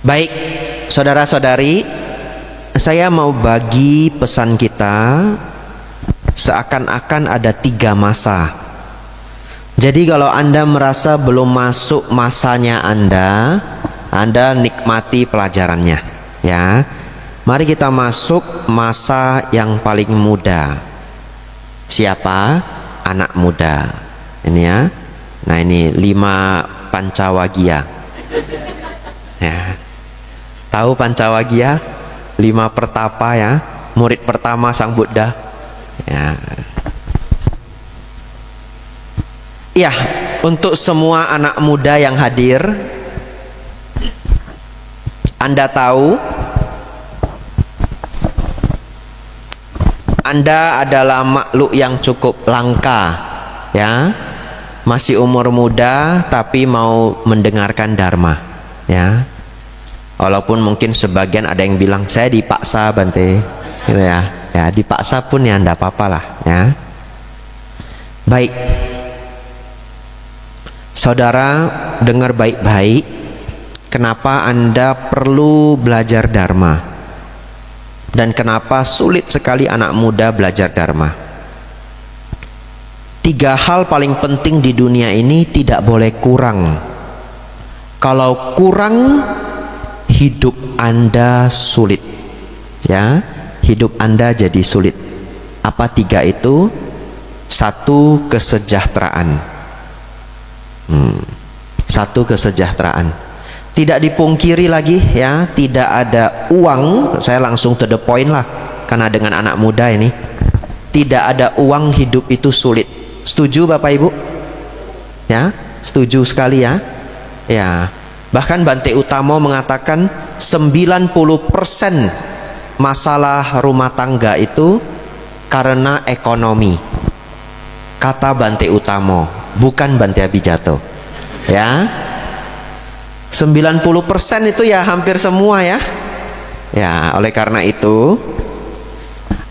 Baik, saudara-saudari, saya mau bagi pesan kita seakan-akan ada 3 masa. Jadi kalau Anda merasa belum masuk masanya Anda nikmati pelajarannya, ya. Mari kita masuk masa yang paling muda. Siapa? Anak muda. Ini ya. Nah, ini 5 Pancawagia. Ya. Tahu Pancawagia? 5 pertapa ya. Murid pertama Sang Buddha. Ya. Ya, untuk semua anak muda yang hadir, Anda tahu Anda adalah makhluk yang cukup langka, ya. Masih umur muda tapi mau mendengarkan dharma, ya. Walaupun mungkin sebagian ada yang bilang saya dipaksa Bante, gitu ya. Ya, dipaksa pun ya enggak apa-apa lah, ya. Baik. Saudara, dengar baik-baik. Kenapa Anda perlu belajar dharma? Dan kenapa sulit sekali anak muda belajar dharma? 3 hal paling penting di dunia ini tidak boleh kurang. Kalau kurang, hidup Anda sulit, ya. Hidup Anda jadi sulit. Apa 3 itu? 1, kesejahteraan. 1, kesejahteraan. Tidak dipungkiri lagi, ya, tidak ada uang. Saya langsung to the point lah, karena dengan anak muda ini tidak ada uang, hidup itu sulit. Setuju Bapak Ibu? Ya, setuju sekali ya. Ya, bahkan Bante Utamo mengatakan 90% masalah rumah tangga itu karena ekonomi. Kata Bante Utamo, bukan Bante Abijatto. Ya, 90% itu ya hampir semua ya. Ya, oleh karena itu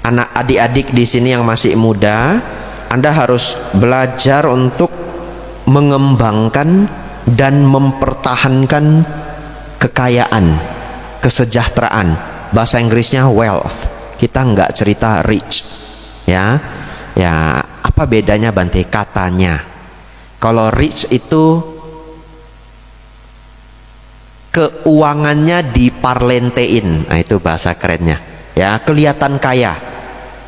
anak adik-adik di sini yang masih muda, Anda harus belajar untuk mengembangkan dan mempertahankan kekayaan, kesejahteraan. Bahasa Inggrisnya wealth. Kita nggak cerita rich, ya. Ya, apa bedanya Bante? Katanya, kalau rich itu keuangannya diparlentein. Nah, itu bahasa kerennya, ya. Kelihatan kaya,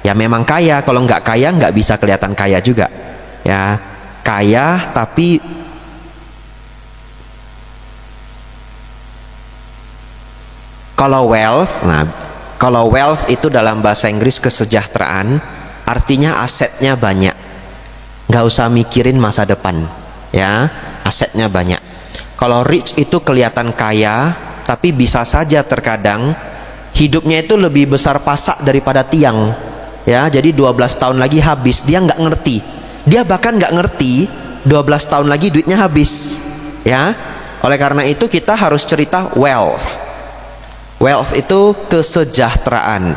ya memang kaya. Kalau nggak kaya nggak bisa kelihatan kaya juga, ya. Kaya tapi kalau wealth, nah kalau wealth itu dalam bahasa Inggris kesejahteraan, artinya asetnya banyak, nggak usah mikirin masa depan, ya, asetnya banyak. Kalau rich itu kelihatan kaya, tapi bisa saja terkadang hidupnya itu lebih besar pasak daripada tiang, ya. Jadi 12 tahun lagi habis, dia nggak ngerti. Dia bahkan nggak ngerti 12 tahun lagi duitnya habis, ya. Oleh karena itu kita harus cerita wealth. Wealth itu kesejahteraan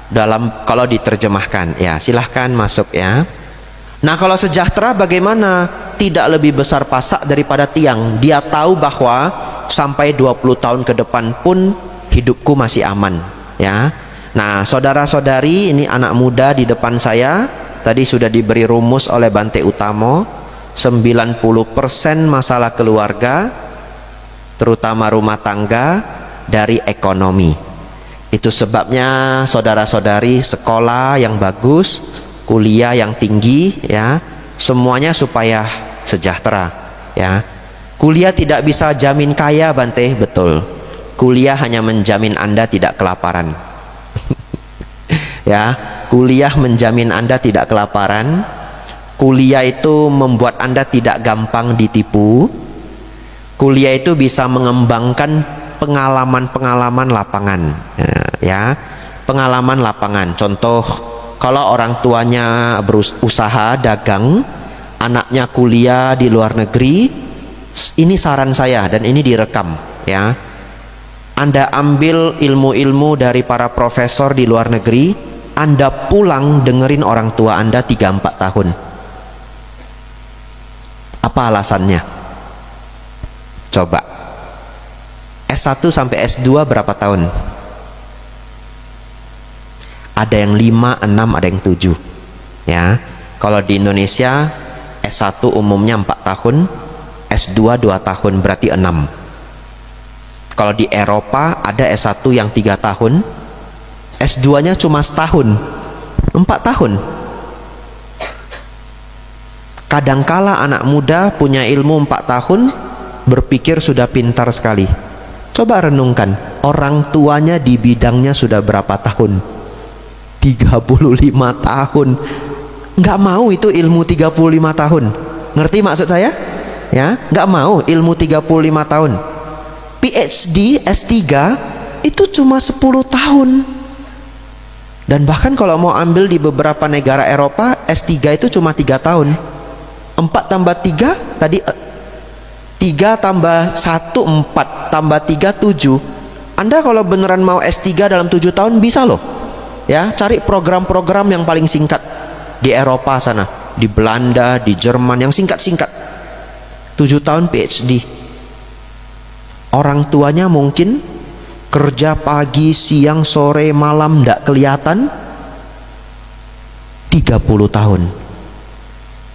dalam, kalau diterjemahkan, ya silahkan masuk ya. Nah, kalau sejahtera bagaimana? Tidak lebih besar pasak daripada tiang. Dia tahu bahwa sampai 20 tahun ke depan pun hidupku masih aman, ya. Nah, saudara-saudari, ini anak muda di depan saya tadi sudah diberi rumus oleh Bante Utamo. 90% masalah keluarga, terutama rumah tangga, dari ekonomi. Itu sebabnya saudara-saudari sekolah yang bagus, kuliah yang tinggi, ya, semuanya supaya sejahtera, ya. Kuliah tidak bisa jamin kaya Bante, betul. Kuliah hanya menjamin Anda tidak kelaparan. Ya, kuliah menjamin Anda tidak kelaparan. Kuliah itu membuat Anda tidak gampang ditipu. Kuliah itu bisa mengembangkan pengalaman-pengalaman lapangan, ya, pengalaman lapangan. Contoh, kalau orang tuanya berusaha dagang, anaknya kuliah di luar negeri, ini saran saya dan ini direkam, ya. Anda ambil ilmu-ilmu dari para profesor di luar negeri, Anda pulang dengerin orang tua Anda 3-4 tahun. Apa alasannya? Coba. S1 sampai S2 berapa tahun? Ada yang 5, 6, ada yang 7. Ya. Kalau di Indonesia S1 umumnya 4 tahun, S2 2 tahun, berarti 6. Kalau di Eropa ada S1 yang 3 tahun, S2-nya cuma setahun, 4 tahun. Kadangkala anak muda punya ilmu 4 tahun, berpikir sudah pintar sekali. Coba renungkan, orang tuanya di bidangnya sudah berapa tahun? 35 tahun. Nggak mau itu ilmu 35 tahun. Ngerti maksud saya? Ya, nggak mau ilmu 35 tahun. PhD S3 itu cuma 10 tahun. Dan bahkan kalau mau ambil di beberapa negara Eropa, S3 itu cuma 3 tahun. 4 tambah 3 tadi, 3 tambah 1 4, tambah 3 7. Anda kalau beneran mau S3 dalam 7 tahun bisa loh. Ya, cari program-program yang paling singkat di Eropa sana, di Belanda, di Jerman, yang singkat-singkat. 7 tahun PhD. Orang tuanya mungkin kerja pagi, siang, sore, malam, tidak kelihatan, 30 tahun.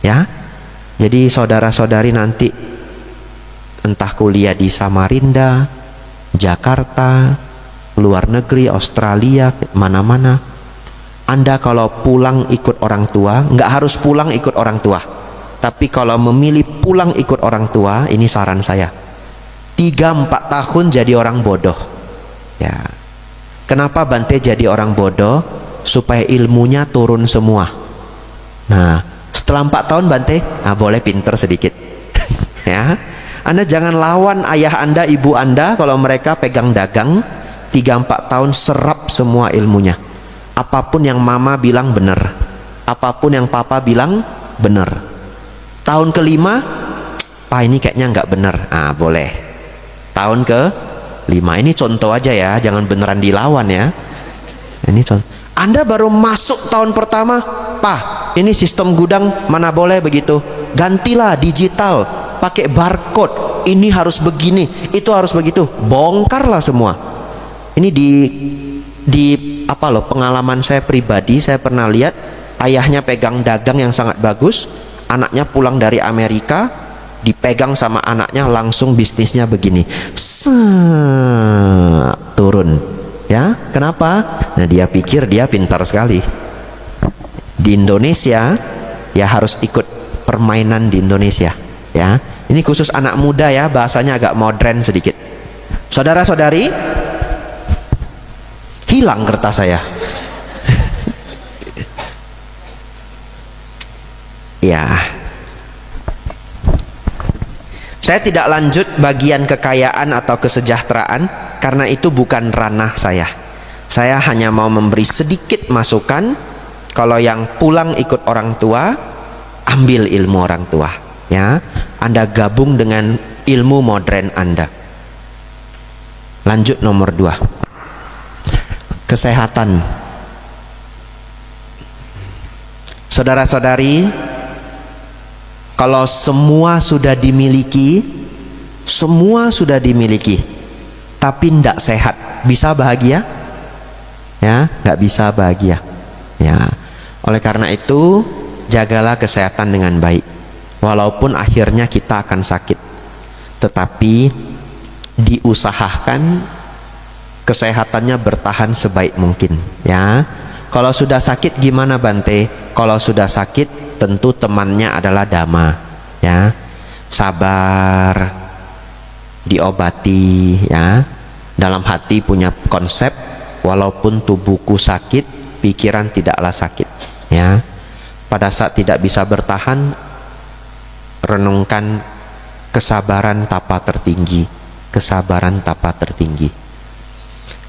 Ya, jadi saudara-saudari nanti entah kuliah di Samarinda, Jakarta, luar negeri, Australia, mana-mana, Anda kalau pulang ikut orang tua, nggak harus pulang ikut orang tua, tapi kalau memilih pulang ikut orang tua, ini saran saya, 3-4 tahun jadi orang bodoh. Ya, kenapa Bante jadi orang bodoh? Supaya ilmunya turun semua. Nah, setelah 4 tahun Bante, boleh pinter sedikit. Ya, Anda jangan lawan ayah Anda, ibu Anda kalau mereka pegang dagang, 3-4 tahun serap semua ilmunya. Apapun yang mama bilang benar, apapun yang papa bilang benar. Tahun kelima, Pak ini kayaknya nggak benar. Boleh. Tahun ke-5, ini contoh aja ya, jangan beneran dilawan ya. Ini contoh. Anda baru masuk tahun pertama, Pak, ini sistem gudang mana boleh begitu. Gantilah digital, pakai barcode. Ini harus begini, itu harus begitu. Bongkarlah semua. Ini di apa loh, pengalaman saya pribadi, saya pernah lihat ayahnya pegang dagang yang sangat bagus, anaknya pulang dari Amerika, dipegang sama anaknya, langsung bisnisnya begini, turun. Ya, kenapa? Nah, dia pikir dia pintar sekali. Di Indonesia ya harus ikut permainan di Indonesia. Ya, ini khusus anak muda ya, bahasanya agak modern sedikit. Saudara-saudari, hilang kertas saya. Ya, saya tidak lanjut bagian kekayaan atau kesejahteraan karena itu bukan ranah saya. Saya hanya mau memberi sedikit masukan. Kalau yang pulang ikut orang tua, ambil ilmu orang tua. Ya, Anda gabung dengan ilmu modern Anda. Lanjut nomor 2. Kesehatan. Saudara-saudari, kalau semua sudah dimiliki, tapi tidak sehat, bisa bahagia? Ya, nggak bisa bahagia. Ya, oleh karena itu jagalah kesehatan dengan baik. Walaupun akhirnya kita akan sakit, tetapi diusahakan kesehatannya bertahan sebaik mungkin. Ya, kalau sudah sakit gimana Bante? Kalau sudah sakit tentu temannya adalah dhamma. Ya, sabar, diobati. Ya, dalam hati punya konsep, walaupun tubuhku sakit, pikiran tidaklah sakit. Ya, pada saat tidak bisa bertahan, renungkan kesabaran tapa tertinggi. Kesabaran tapa tertinggi.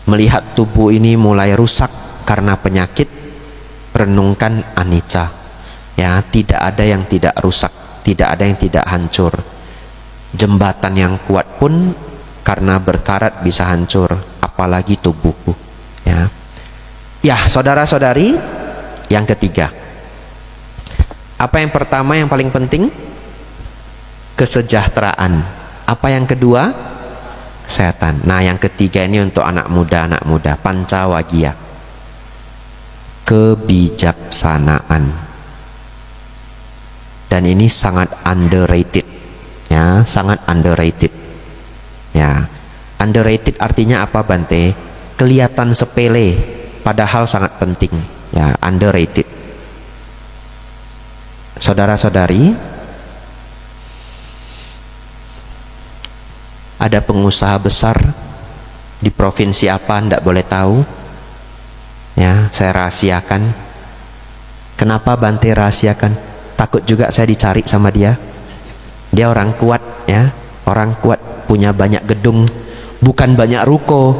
Melihat tubuh ini mulai rusak karena penyakit, renungkan anicca. Ya, tidak ada yang tidak rusak, tidak ada yang tidak hancur. Jembatan yang kuat pun karena berkarat bisa hancur, apalagi tubuhku. Ya, ya saudara-saudari, yang ketiga. Apa yang pertama yang paling penting? Kesejahteraan. Apa yang kedua? kesehatan. Nah, yang ketiga ini untuk anak muda, pancawagya, kebijaksanaan. Dan ini sangat underrated, ya, sangat underrated. Ya, underrated artinya apa, Bante? Kelihatan sepele, padahal sangat penting. Ya, underrated. Saudara-saudari, ada pengusaha besar di provinsi apa, ndak boleh tahu. Ya, saya rahasiakan. Kenapa Bante rahasiakan? Takut juga saya dicari sama dia. Dia orang kuat, ya, orang kuat, punya banyak gedung, bukan banyak ruko,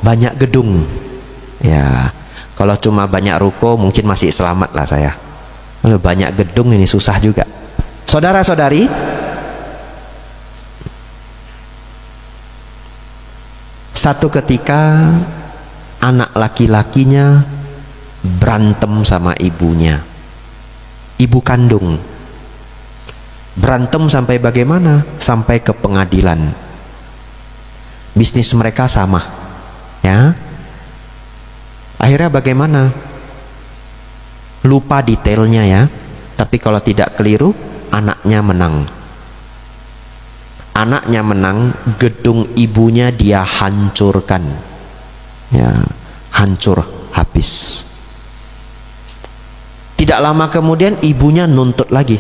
banyak gedung. Ya, kalau cuma banyak ruko mungkin masih selamat lah saya. Kalau banyak gedung ini susah juga. Saudara-saudari, satu ketika anak laki-lakinya berantem sama ibunya, ibu kandung. Berantem sampai bagaimana? Sampai ke pengadilan. Bisnis mereka sama, ya. Akhirnya bagaimana? Lupa detailnya, ya. Tapi kalau tidak keliru, anaknya menang. Anaknya menang, gedung ibunya dia hancurkan. Ya, hancur habis. Tidak lama kemudian ibunya nuntut lagi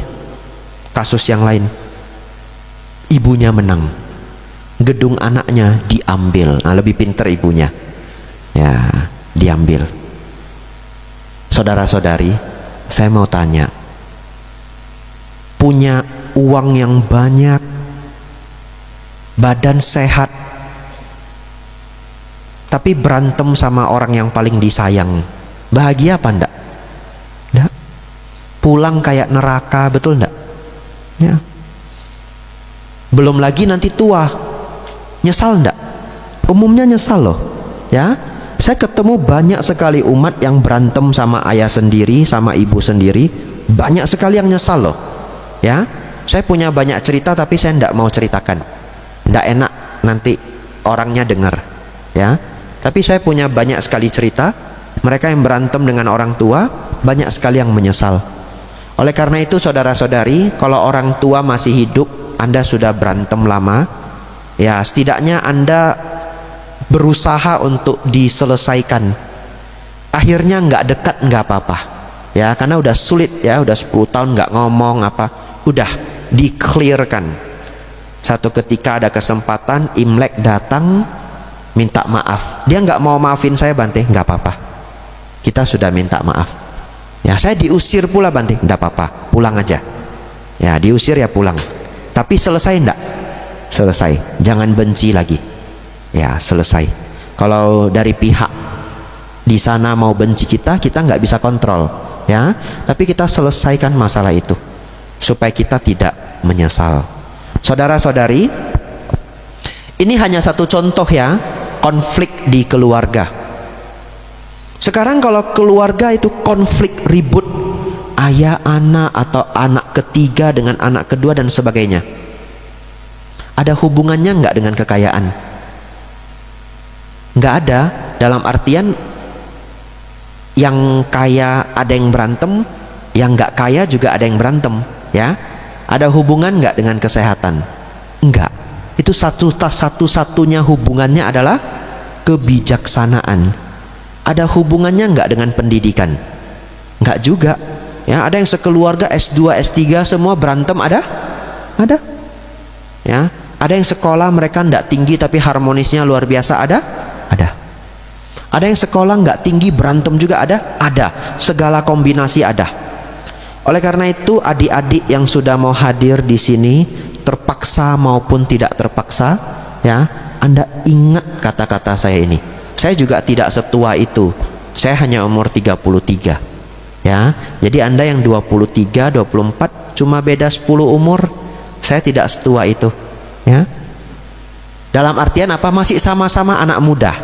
kasus yang lain. Ibunya menang, gedung anaknya diambil. Nah, lebih pintar ibunya, ya, diambil. Saudara-saudari, saya mau tanya, punya uang yang banyak, badan sehat, tapi berantem sama orang yang paling disayang, bahagia apa enggak? Enggak. Pulang kayak neraka, betul enggak? Ya. Belum lagi nanti tua, nyesal enggak? Umumnya nyesal loh, ya. Saya ketemu banyak sekali umat yang berantem sama ayah sendiri, sama ibu sendiri, banyak sekali yang nyesal loh, ya. Saya punya banyak cerita tapi saya enggak mau ceritakan, enggak enak nanti orangnya dengar, ya. Tapi saya punya banyak sekali cerita, mereka yang berantem dengan orang tua, banyak sekali yang menyesal. Oleh karena itu saudara-saudari, kalau orang tua masih hidup, Anda sudah berantem lama, ya setidaknya Anda berusaha untuk diselesaikan. Akhirnya nggak dekat nggak apa-apa, ya, karena udah sulit, ya, udah 10 tahun nggak ngomong apa, udah di-clearkan. Satu ketika ada kesempatan, Imlek datang, minta maaf. Dia nggak mau maafin saya, Bante. Nggak apa-apa, kita sudah minta maaf. Ya, saya diusir pula, Bante. Nggak apa-apa, pulang aja. Ya, diusir ya pulang. Tapi selesai enggak? Selesai. Jangan benci lagi. Ya, selesai. Kalau dari pihak di sana mau benci kita, kita nggak bisa kontrol, ya. Tapi kita selesaikan masalah itu supaya kita tidak menyesal. Saudara-saudari, ini hanya satu contoh, ya, konflik di keluarga. Sekarang kalau keluarga itu konflik ribut, ayah anak atau anak ketiga dengan anak kedua dan sebagainya, ada hubungannya nggak dengan kekayaan? Nggak ada. Dalam artian yang kaya ada yang berantem, yang nggak kaya juga ada yang berantem, ya. Ada hubungan nggak dengan kesehatan? Enggak. Itu satu-satunya hubungannya adalah kebijaksanaan. Ada hubungannya nggak dengan pendidikan? Nggak juga, ya. Ada yang sekeluarga S2, S3 semua berantem, ada, ya. Ada yang sekolah mereka nggak tinggi tapi harmonisnya luar biasa, ada. Ada yang sekolah nggak tinggi berantem juga, ada. Segala kombinasi ada. Oleh karena itu, adik-adik yang sudah mau hadir di sini, terpaksa maupun tidak terpaksa, ya, Anda ingat kata-kata saya ini. Saya juga tidak setua itu. Saya hanya umur 33, ya. Jadi Anda yang 23, 24, cuma beda 10 umur. Saya tidak setua itu, ya. Dalam artian apa? Masih sama-sama anak muda.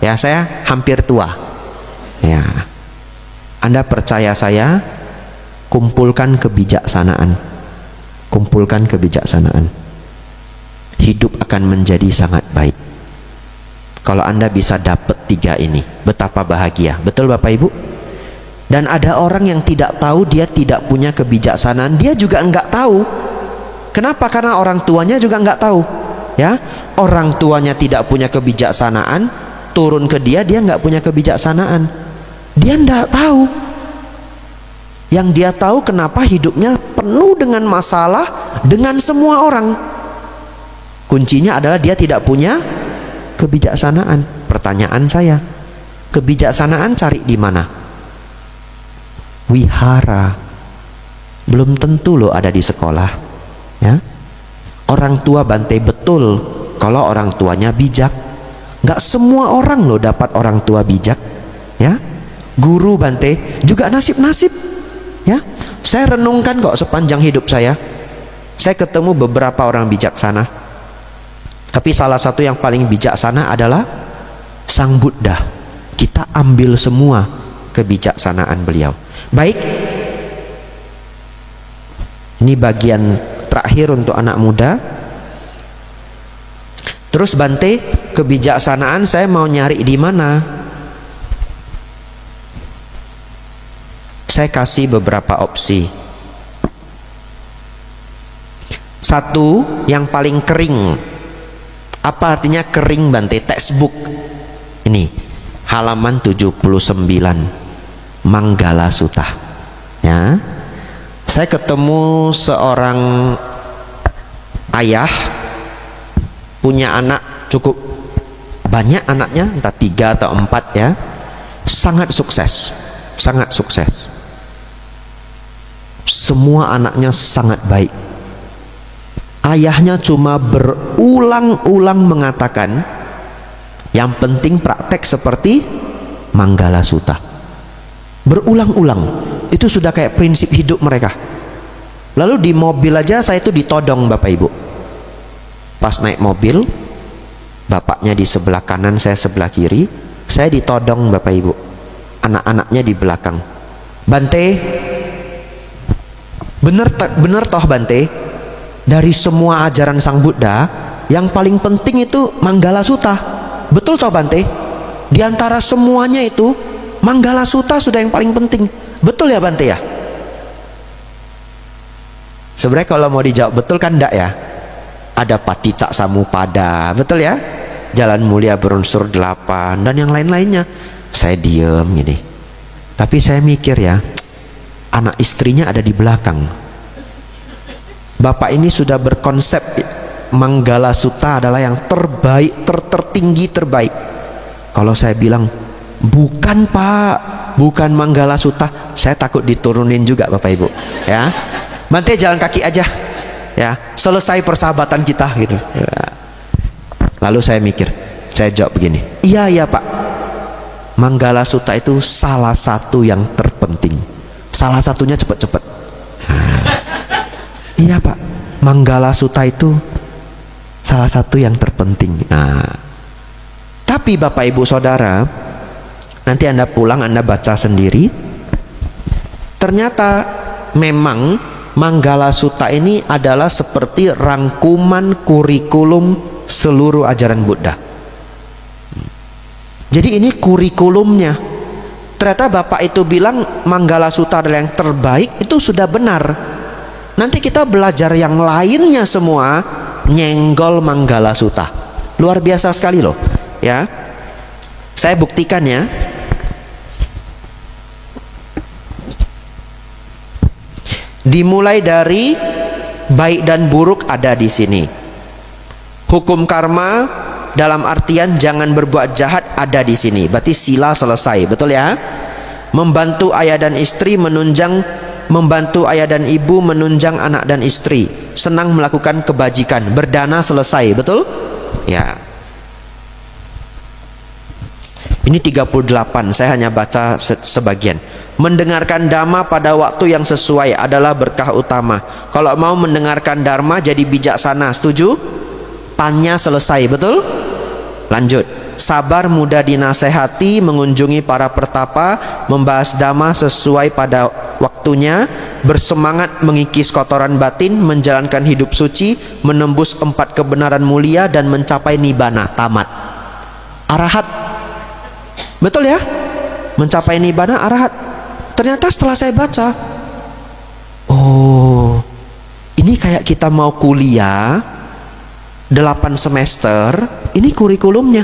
Ya, saya hampir tua. Ya. Anda percaya saya, kumpulkan kebijaksanaan. Kumpulkan kebijaksanaan. hidup akan menjadi sangat baik. Kalau Anda bisa dapat 3 ini, betapa bahagia. Betul Bapak Ibu? Dan ada orang yang tidak tahu, dia tidak punya kebijaksanaan, dia juga enggak tahu. Kenapa? Karena orang tuanya juga enggak tahu. Ya, orang tuanya tidak punya kebijaksanaan, turun ke dia enggak punya kebijaksanaan. Dia enggak tahu. Yang dia tahu kenapa hidupnya penuh dengan masalah dengan semua orang. Kuncinya adalah dia tidak punya kebijaksanaan. Pertanyaan saya, kebijaksanaan cari di mana? Wihara. Belum tentu loh ada di sekolah, ya. Orang tua Bante betul kalau orang tuanya bijak. Nggak semua orang loh dapat orang tua bijak, ya. Guru Bante juga nasib-nasib, ya. Saya renungkan kok sepanjang hidup saya ketemu beberapa orang bijaksana, tapi salah satu yang paling bijaksana adalah Sang Buddha. Kita ambil semua kebijaksanaan beliau. Baik, ini bagian terakhir untuk anak muda. Terus Bante, kebijaksanaan saya mau nyari di mana? Saya kasih beberapa opsi. Satu, yang paling kering. Apa artinya kering Bante? Textbook. Ini halaman 79, Manggala Sutta. Ya. Saya ketemu seorang ayah punya anak cukup banyak, anaknya entah 3 atau 4, ya. Sangat sukses. Sangat sukses. Semua anaknya sangat baik. Ayahnya cuma berulang-ulang mengatakan, yang penting praktek seperti Manggala Sutta. Berulang-ulang. Itu sudah kayak prinsip hidup mereka. Lalu di mobil aja saya itu ditodong Bapak Ibu. Pas naik mobil, bapaknya di sebelah kanan, saya sebelah kiri, saya ditodong Bapak Ibu. Anak-anaknya di belakang. Bante, bener toh Bante, dari semua ajaran Sang Buddha yang paling penting itu Manggala Sutta. Betul toh Bante? Di antara semuanya itu Manggala Sutta sudah yang paling penting. Betul ya Bante ya? Sebenarnya kalau mau dijawab betul kan enggak ya? Ada Paticca Samuppada, betul ya? Jalan mulia berunsur 8 dan yang lain-lainnya. Saya diem gini. Tapi saya mikir ya, anak istrinya ada di belakang. Bapak ini sudah berkonsep Manggala Sutta adalah yang terbaik, tertinggi, terbaik. Kalau saya bilang, bukan Pak, bukan Manggala Sutta, saya takut diturunin juga Bapak Ibu, ya. Bante jalan kaki aja, ya, selesai persahabatan kita gitu, ya. Lalu saya mikir, saya jawab begini, iya Pak, Manggala Sutta itu salah satu yang terpenting, salah satunya cepet-cepet. Iya Pak, Manggala Sutta itu salah satu yang terpenting. Tapi Bapak Ibu Saudara, nanti Anda pulang, Anda baca sendiri. Ternyata memang Manggala Sutta ini adalah seperti rangkuman kurikulum seluruh ajaran Buddha. Jadi ini kurikulumnya. Ternyata Bapak itu bilang Manggala Sutta adalah yang terbaik, itu sudah benar. Nanti kita belajar yang lainnya semua nyenggol Manggala Sutta. Luar biasa sekali loh, ya. Saya buktikan ya. Dimulai dari baik dan buruk ada di sini. Hukum karma dalam artian jangan berbuat jahat ada di sini. Berarti sila selesai, betul ya? Membantu ayah dan istri menunjang, membantu ayah dan ibu menunjang anak dan istri. Senang melakukan kebajikan, berdana selesai, betul? Ya. Ini 38, saya hanya baca sebagian. Mendengarkan dhamma pada waktu yang sesuai adalah berkah utama. Kalau mau mendengarkan dharma jadi bijaksana, setuju? Tanya selesai, betul? Lanjut. Sabar, mudah dinasehati, mengunjungi para pertapa, membahas dhamma sesuai pada waktunya bersemangat mengikis kotoran batin, menjalankan hidup suci, menembus 4 kebenaran mulia, dan mencapai nibbana, tamat. Arahat. Betul ya? Mencapai nibbana, arahat. Ternyata setelah saya baca, oh, ini kayak kita mau kuliah 8 semester, ini kurikulumnya.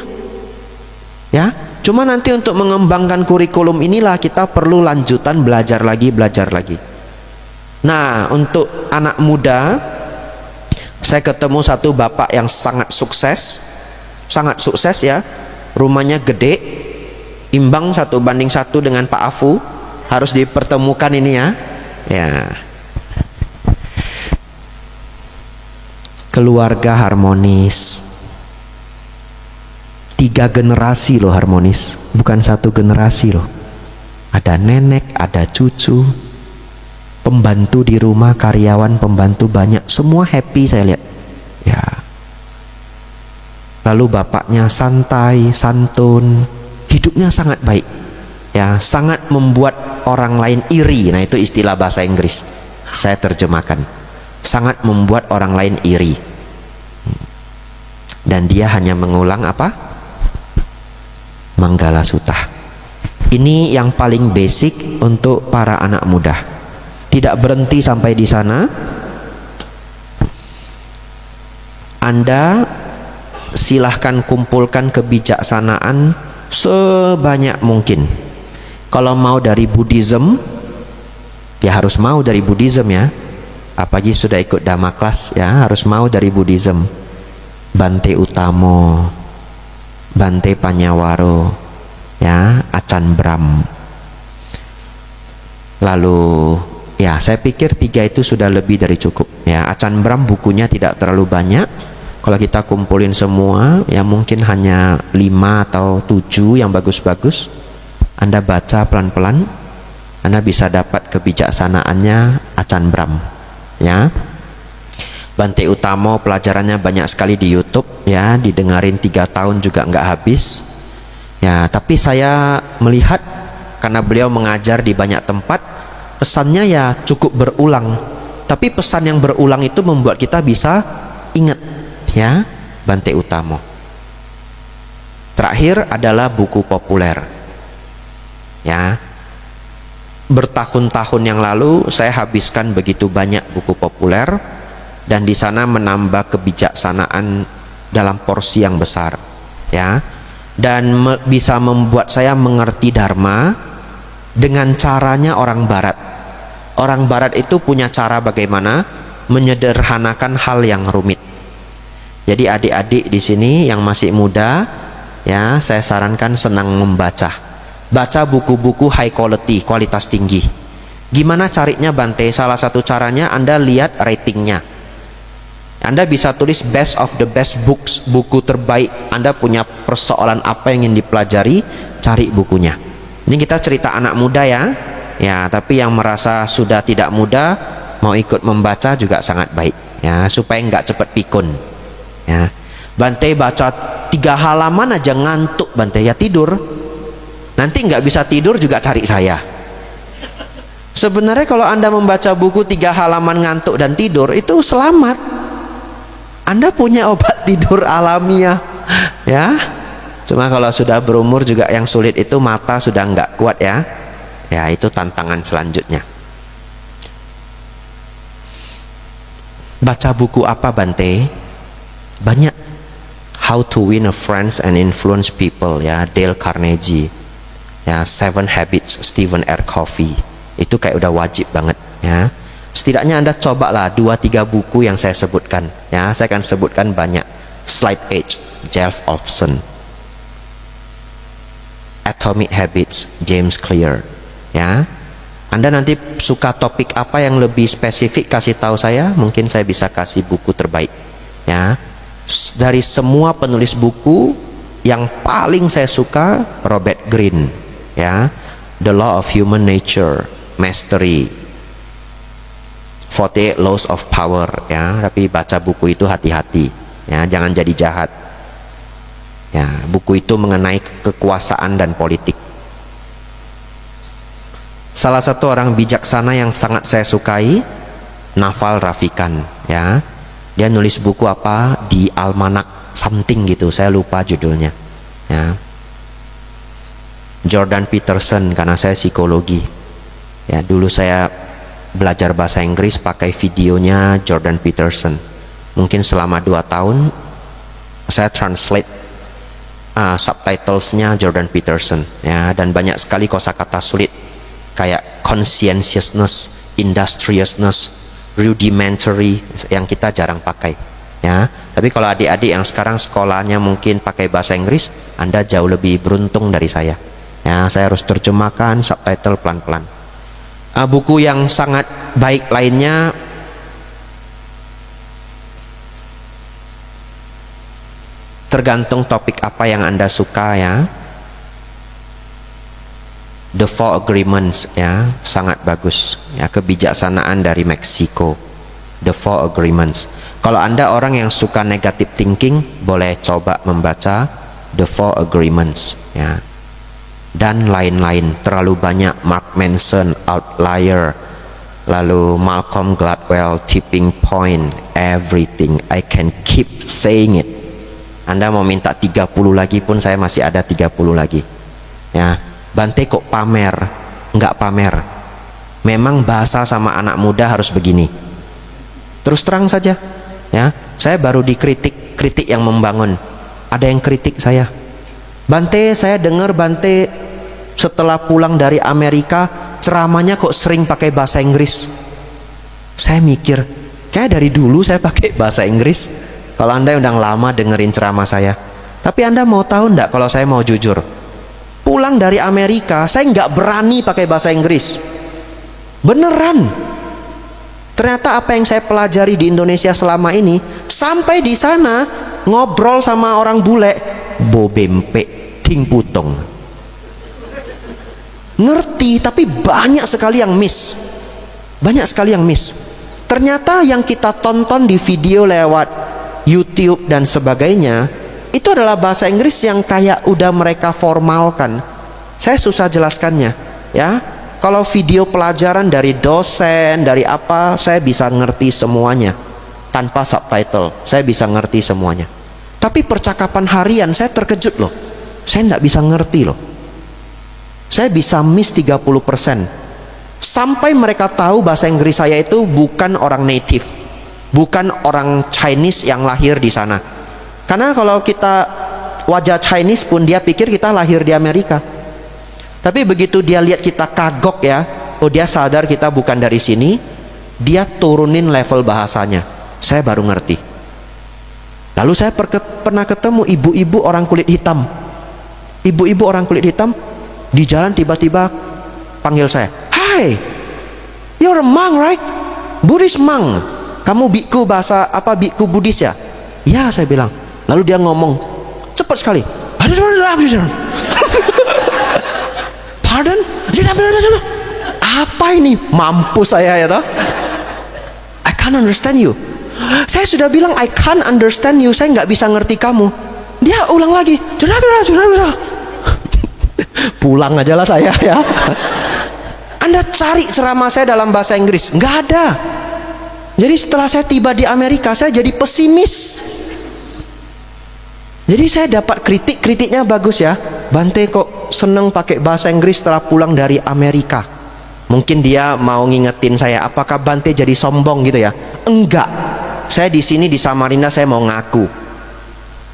Ya, cuma nanti untuk mengembangkan kurikulum inilah kita perlu lanjutan belajar lagi. Nah, untuk anak muda, saya ketemu satu bapak yang sangat sukses ya. Rumahnya gede, imbang 1:1 dengan Pak Afu. Harus dipertemukan ini ya. Ya. Keluarga harmonis. 3 generasi loh harmonis, bukan 1 generasi loh. Ada nenek, ada cucu, pembantu di rumah, karyawan, pembantu banyak, semua happy saya lihat. Ya. Lalu bapaknya santai, santun, hidupnya sangat baik. Ya, sangat membuat orang lain iri. Nah, itu istilah bahasa Inggris. Saya terjemahkan. Sangat membuat orang lain iri. Dan dia hanya mengulang apa? Manggala Sutta. Ini yang paling basic untuk para anak muda. Tidak berhenti sampai di sana. Anda silahkan kumpulkan kebijaksanaan sebanyak mungkin. Kalau mau dari Buddhism, ya harus mau dari Buddhism ya. Apalagi sudah ikut Dhamma Class ya, harus mau dari Buddhism. Bante Utamo, Bante Panyawaro, ya, Achan Brahm. Lalu ya, saya pikir 3 itu sudah lebih dari cukup ya. Achan Brahm bukunya tidak terlalu banyak. Kalau kita kumpulin semua ya mungkin hanya 5 atau 7 yang bagus-bagus. Anda baca pelan-pelan, Anda bisa dapat kebijaksanaannya Achan Brahm ya. Bante Utamo pelajarannya banyak sekali di YouTube ya, didengarin 3 tahun juga nggak habis ya. Tapi saya melihat karena beliau mengajar di banyak tempat, pesannya ya cukup berulang, tapi pesan yang berulang itu membuat kita bisa ingat ya. Bante Utamo. Terakhir adalah buku populer ya. Bertahun-tahun yang lalu saya habiskan begitu banyak buku populer, dan di sana menambah kebijaksanaan dalam porsi yang besar ya, dan bisa membuat saya mengerti Dharma dengan caranya orang Barat. Orang Barat itu punya cara bagaimana menyederhanakan hal yang rumit. Jadi adik-adik di sini yang masih muda ya, saya sarankan senang membaca. Baca buku-buku high quality, kualitas tinggi. Gimana carinya Bante? Salah satu caranya Anda lihat ratingnya. Anda bisa tulis best of the best books, buku terbaik. Anda punya persoalan apa yang ingin dipelajari, cari bukunya. Ini kita cerita anak muda ya. Ya, tapi yang merasa sudah tidak muda mau ikut membaca juga sangat baik ya, supaya nggak cepat pikun. Ya. Bante baca 3 halaman aja ngantuk Bante, ya tidur. Nanti nggak bisa tidur juga cari saya. Sebenarnya kalau Anda membaca buku 3 halaman ngantuk dan tidur, itu selamat. Anda punya obat tidur alamiah ya. Cuma kalau sudah berumur juga yang sulit itu mata sudah nggak kuat ya. Ya, itu tantangan selanjutnya. Baca buku apa Bante? Banyak. How to Win a Friends and Influence People ya, Dale Carnegie. Ya, 7 Habits Stephen R. Covey. Itu kayak udah wajib banget ya. Setidaknya Anda cobalah 2-3 buku yang saya sebutkan ya. Saya akan sebutkan banyak. Slight Edge, Jeff Olson. Atomic Habits, James Clear ya. Anda nanti suka topik apa yang lebih spesifik, kasih tahu saya, mungkin saya bisa kasih buku terbaik ya. Dari semua penulis buku, yang paling saya suka Robert Greene ya. The Law of Human Nature, Mastery, 48 Laws of Power ya. Tapi baca buku itu hati-hati ya, jangan jadi jahat ya. Buku itu mengenai kekuasaan dan politik. Salah satu orang bijaksana yang sangat saya sukai, Naval Ravikant, ya. Dia nulis buku apa di Almanak something gitu, saya lupa judulnya, ya. Jordan Peterson, karena saya psikologi, ya, dulu saya belajar bahasa Inggris pakai videonya Jordan Peterson. Mungkin selama 2 tahun saya translate subtitlesnya Jordan Peterson, ya, dan banyak sekali kosakata sulit kayak conscientiousness, industriousness, rudimentary yang kita jarang pakai, ya. Tapi kalau adik-adik yang sekarang sekolahnya mungkin pakai bahasa Inggris, Anda jauh lebih beruntung dari saya, ya. Saya harus terjemahkan subtitle pelan-pelan. Buku yang sangat baik lainnya tergantung topik apa yang Anda suka, ya. The Four Agreements, ya, sangat bagus, ya, kebijaksanaan dari Meksiko. The Four Agreements. Kalau Anda orang yang suka negative thinking, boleh coba membaca The Four Agreements, ya. Dan lain-lain, terlalu banyak. Mark Manson, Outlier, lalu Malcolm Gladwell, Tipping Point, Everything. I can keep saying it. Anda mau minta 30 lagi pun saya masih ada 30 lagi, ya. Bante kok pamer? Enggak pamer. Memang bahasa sama anak muda harus begini. Terus terang saja, ya. Saya baru dikritik, kritik yang membangun. Ada yang kritik saya, Bante, saya dengar Bante setelah pulang dari Amerika ceramahnya kok sering pakai bahasa Inggris. Saya mikir, kayak dari dulu saya pakai bahasa Inggris. Kalau Anda udah lama dengerin ceramah saya. Tapi Anda mau tahu enggak, kalau saya mau jujur, pulang dari Amerika saya nggak berani pakai bahasa Inggris. Beneran. Ternyata apa yang saya pelajari di Indonesia selama ini, sampai di sana ngobrol sama orang bule, bobempe, ting putong. Ngerti, tapi banyak sekali yang miss. Banyak sekali yang miss. Ternyata yang kita tonton di video lewat YouTube dan sebagainya, itu adalah bahasa Inggris yang kayak udah mereka formalkan. Saya susah jelaskannya, ya. Kalau video pelajaran dari dosen, dari apa, saya bisa ngerti semuanya tanpa subtitle. Saya bisa ngerti semuanya. Tapi percakapan harian saya terkejut loh. Saya nggak bisa ngerti loh. Saya bisa miss 30%. Sampai mereka tahu bahasa Inggris saya itu bukan orang native, bukan orang Chinese yang lahir di sana. Karena kalau kita wajah Chinese pun dia pikir kita lahir di Amerika. Tapi begitu dia lihat kita kagok, ya, oh dia sadar kita bukan dari sini, dia turunin level bahasanya. Saya baru ngerti. Lalu saya pernah ketemu ibu-ibu orang kulit hitam. Ibu-ibu orang kulit hitam di jalan tiba-tiba panggil saya, "Hi, you're a monk, right? Buddhist monk. Kamu biku bahasa apa, biku Buddhis ya?" "Ya," saya bilang. Lalu dia ngomong cepat sekali, "Pardon? Apa ini?" Mampus saya, ya toh. "I can't understand you." Saya sudah bilang I can't understand you, saya nggak bisa ngerti kamu. Dia ulang lagi, pulang aja lah saya, ya. Anda cari ceramah saya dalam bahasa Inggris, nggak ada. Jadi setelah saya tiba di Amerika, saya jadi pesimis. Jadi saya dapat kritiknya bagus, ya. Bante kok seneng pakai bahasa Inggris setelah pulang dari Amerika. Mungkin dia mau ngingetin saya, apakah Bante jadi sombong gitu, ya? Enggak. Saya di sini di Samarinda saya mau ngaku.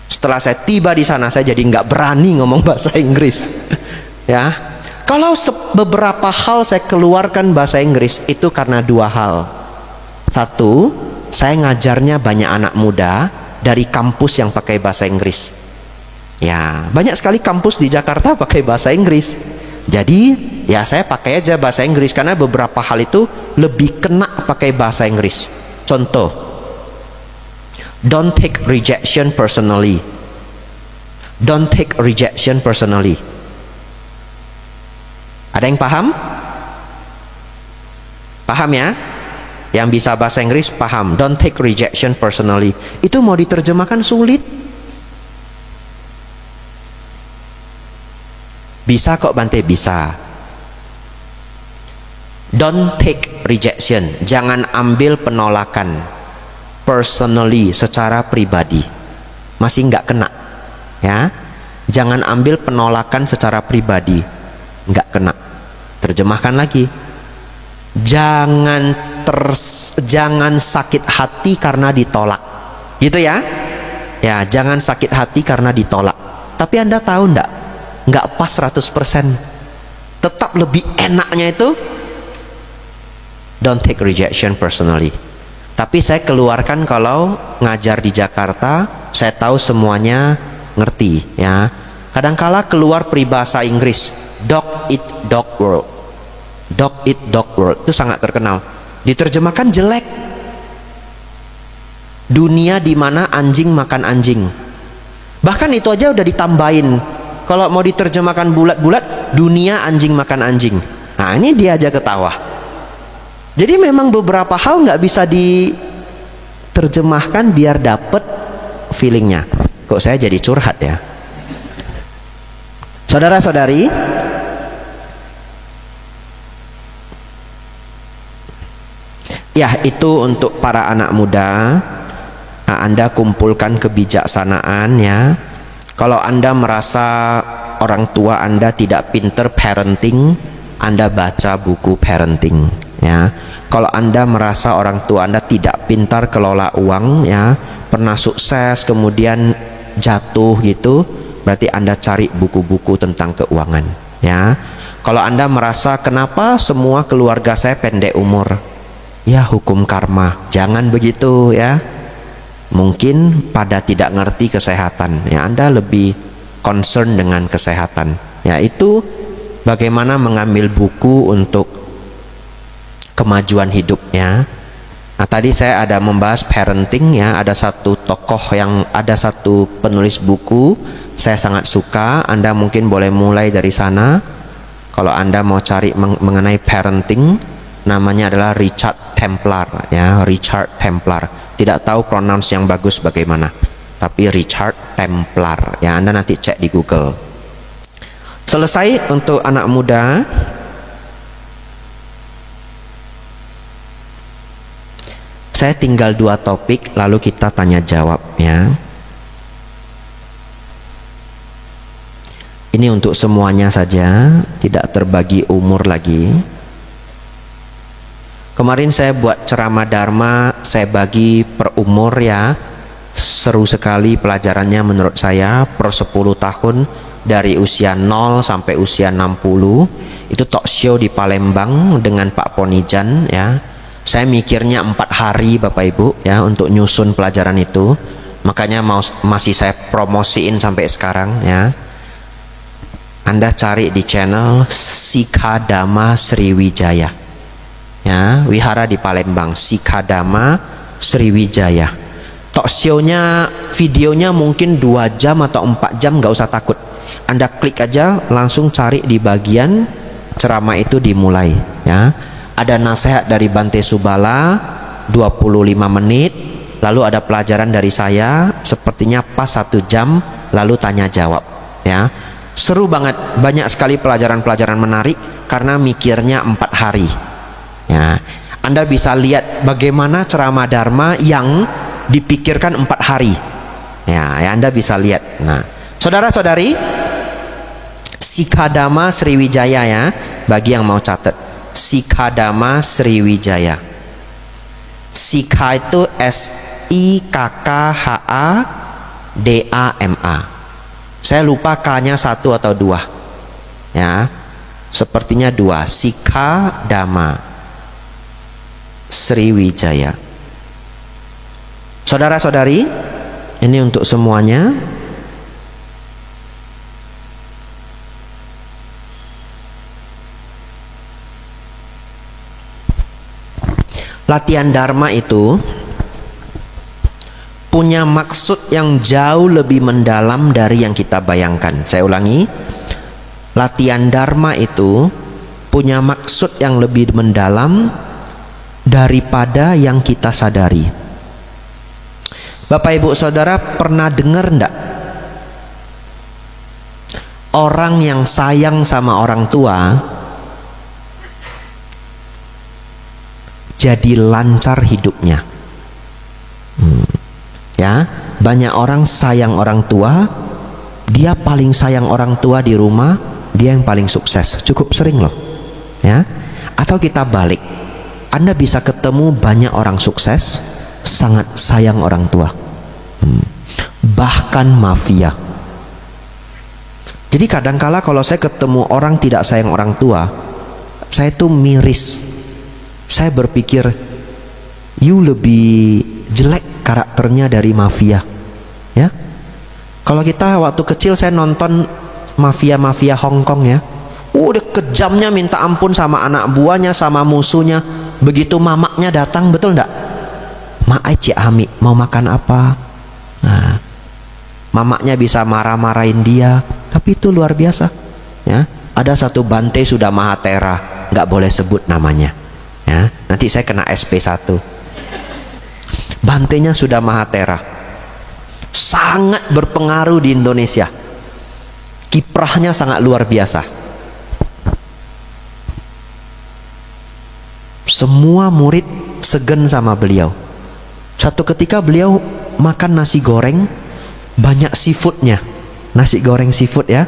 Setelah saya tiba di sana, saya jadi nggak berani ngomong bahasa Inggris. Ya, kalau beberapa hal saya keluarkan bahasa Inggris itu karena 2 hal. Satu, saya ngajarnya banyak anak muda dari kampus yang pakai bahasa Inggris. Ya, banyak sekali kampus di Jakarta pakai bahasa Inggris. Jadi, ya saya pakai aja bahasa Inggris karena beberapa hal itu lebih kena pakai bahasa Inggris. Contoh, don't take rejection personally. Don't take rejection personally. Ada yang paham? Paham, ya? Yang bisa bahasa Inggris paham. Don't take rejection personally. Itu mau diterjemahkan sulit. Bisa kok Bante, bisa. Don't take rejection. Jangan ambil penolakan personally, secara pribadi. Masih nggak kena, ya. Jangan ambil penolakan secara pribadi, nggak kena. Terjemahkan lagi. Jangan sakit hati karena ditolak, gitu ya. Ya, jangan sakit hati karena ditolak. Tapi Anda tahu nggak pas 100%. Tetap lebih enaknya itu don't take rejection personally. Tapi saya keluarkan kalau ngajar di Jakarta, saya tahu semuanya ngerti, ya. Kadangkala keluar peribahasa Inggris, dog eat dog world. Dog eat dog world itu sangat terkenal. Diterjemahkan jelek. Dunia di mana anjing makan anjing. Bahkan itu aja udah ditambahin. Kalau mau diterjemahkan bulat-bulat, dunia anjing makan anjing. Nah, ini dia aja ketawa. Jadi memang beberapa hal nggak bisa diterjemahkan biar dapet feelingnya. Kok saya jadi curhat ya? Saudara-saudari, ya itu untuk para anak muda. Anda kumpulkan kebijaksanaan, ya. Kalau Anda merasa orang tua Anda tidak pinter parenting, Anda baca buku parenting, ya. Kalau Anda merasa orang tua Anda tidak pintar kelola uang, ya, pernah sukses kemudian jatuh gitu, berarti Anda cari buku-buku tentang keuangan, ya. Kalau Anda merasa kenapa semua keluarga saya pendek umur, ya hukum karma, jangan begitu, ya. Mungkin pada tidak ngerti kesehatan, ya. Anda lebih concern dengan kesehatan, ya. Itu bagaimana mengambil buku untuk kemajuan hidup, ya. Nah, tadi saya ada membahas parenting, ya. Ada satu penulis buku saya sangat suka. Anda mungkin boleh mulai dari sana. Kalau Anda mau cari mengenai parenting, namanya adalah Richard Templar, ya. Richard Templar. Tidak tahu pronounce yang bagus bagaimana, tapi Richard Templar, ya. Anda nanti cek di Google. Selesai untuk anak muda. Saya tinggal 2 topik, lalu kita tanya jawab, ya. Ini untuk semuanya saja, tidak terbagi umur lagi. Kemarin saya buat ceramah dharma, saya bagi per umur, ya. Seru sekali pelajarannya menurut saya, per 10 tahun, dari usia 0 sampai usia 60. Itu talk show di Palembang dengan Pak Ponijan, ya. Saya mikirnya 4 hari Bapak Ibu, ya, untuk nyusun pelajaran itu. Makanya masih saya promosiin sampai sekarang, ya. Anda cari di channel Sikadama Sriwijaya, ya, wihara di Palembang, Sikadama Sriwijaya. Talk show-nya, videonya mungkin 2 jam atau 4 jam, nggak usah takut. Anda klik aja, langsung cari di bagian ceramah itu dimulai, ya. Ada nasihat dari Bante Subala 25 menit, lalu ada pelajaran dari saya, sepertinya pas 1 jam, lalu tanya jawab, ya. Seru banget, banyak sekali pelajaran-pelajaran menarik karena mikirnya 4 hari. Ya, Anda bisa lihat bagaimana ceramah dharma yang dipikirkan 4 hari. Ya, Anda bisa lihat. Nah, saudara-saudari, Sikadama Sriwijaya, ya, bagi yang mau catat. Sikadama Sriwijaya. Sikha itu SIKKHADAMA. Saya lupa K-nya 1 atau 2. Ya, sepertinya 2. Sikadama Sriwijaya. Saudara-saudari, ini untuk semuanya. Latihan dharma itu punya maksud yang jauh lebih mendalam dari yang kita bayangkan. Saya ulangi, latihan dharma itu punya maksud yang lebih mendalam daripada yang kita sadari. Bapak Ibu Saudara pernah dengar enggak orang yang sayang sama orang tua jadi lancar hidupnya. Ya, banyak orang sayang orang tua, dia paling sayang orang tua di rumah, dia yang paling sukses. Cukup sering loh. Ya. Atau kita balik, Anda bisa ketemu banyak orang sukses, sangat sayang orang tua. Bahkan mafia. Jadi kadangkala kalau saya ketemu orang tidak sayang orang tua, saya tuh miris. Saya berpikir, you lebih jelek karakternya dari mafia. Ya. Kalau kita waktu kecil saya nonton mafia-mafia Hong Kong ya. Udah kejamnya minta ampun sama anak buahnya, sama musuhnya. Begitu mamaknya datang, betul enggak? Mak Cik Ami mau makan apa? Nah, mamaknya bisa marah-marahin dia. Tapi itu luar biasa. Ya, ada satu bante sudah Mahatera, nggak boleh sebut namanya. Ya, nanti saya kena SP1. Bantenya sudah Mahatera, sangat berpengaruh di Indonesia. Kiprahnya sangat luar biasa. Semua murid segen sama beliau. Satu ketika beliau makan nasi goreng, banyak seafoodnya. Nasi goreng seafood ya.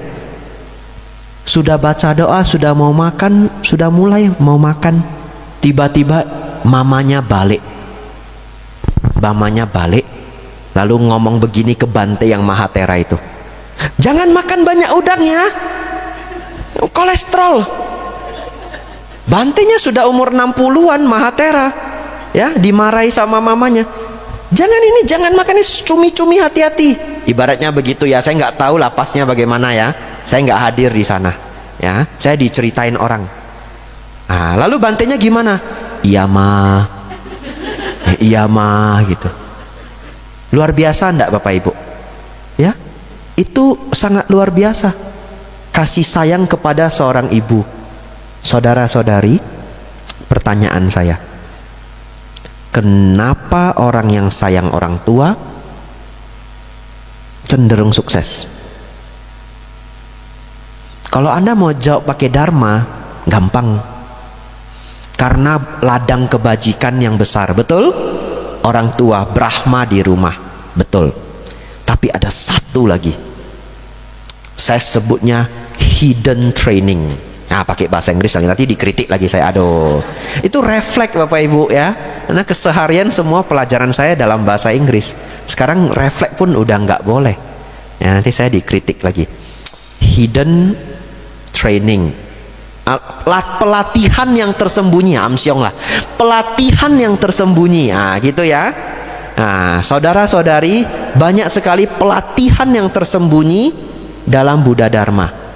Sudah baca doa, sudah mau makan, sudah mulai mau makan. Tiba-tiba mamanya balik. Mamanya balik, lalu ngomong begini ke bante yang Mahatera itu. Jangan makan banyak udang ya, kolesterol. Bantenya sudah umur 60-an Mahatera, ya, dimarahi sama mamanya. Jangan makan ini, cumi-cumi, hati-hati. Ibaratnya begitu ya, saya nggak tahu lapasnya bagaimana ya. Saya nggak hadir di sana. Ya, saya diceritain orang. Nah, lalu bantenya gimana? Iya mah, iya mah gitu. Luar biasa enggak Bapak Ibu? Ya, itu sangat luar biasa. Kasih sayang kepada seorang ibu. Saudara-saudari, pertanyaan saya, kenapa orang yang sayang orang tua cenderung sukses? Kalau Anda mau jawab pakai dharma, gampang. Karena ladang kebajikan yang besar, betul? Orang tua, Brahma di rumah, betul. Tapi ada satu lagi, saya sebutnya hidden training. Nah, pakai bahasa Inggris lagi, nanti dikritik lagi saya. Aduh, itu refleks Bapak Ibu ya. Karena keseharian semua pelajaran saya dalam bahasa Inggris. Sekarang refleks pun udah nggak boleh. Ya, nanti saya dikritik lagi. Hidden training, pelatihan yang tersembunyi, amsyong lah. Pelatihan yang tersembunyi, nah gitu ya. Nah, saudara-saudari, banyak sekali pelatihan yang tersembunyi dalam Buddha Dharma.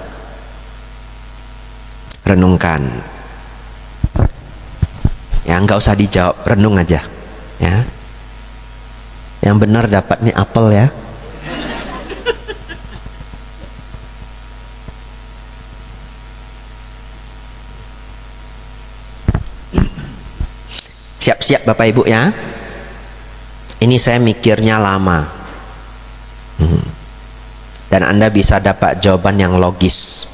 Renungkan. Ya, nggak usah dijawab, renung aja. Ya. Yang benar dapat nih apel ya. Siap-siap Bapak Ibu ya. Ini saya mikirnya lama. Dan Anda bisa dapat jawaban yang logis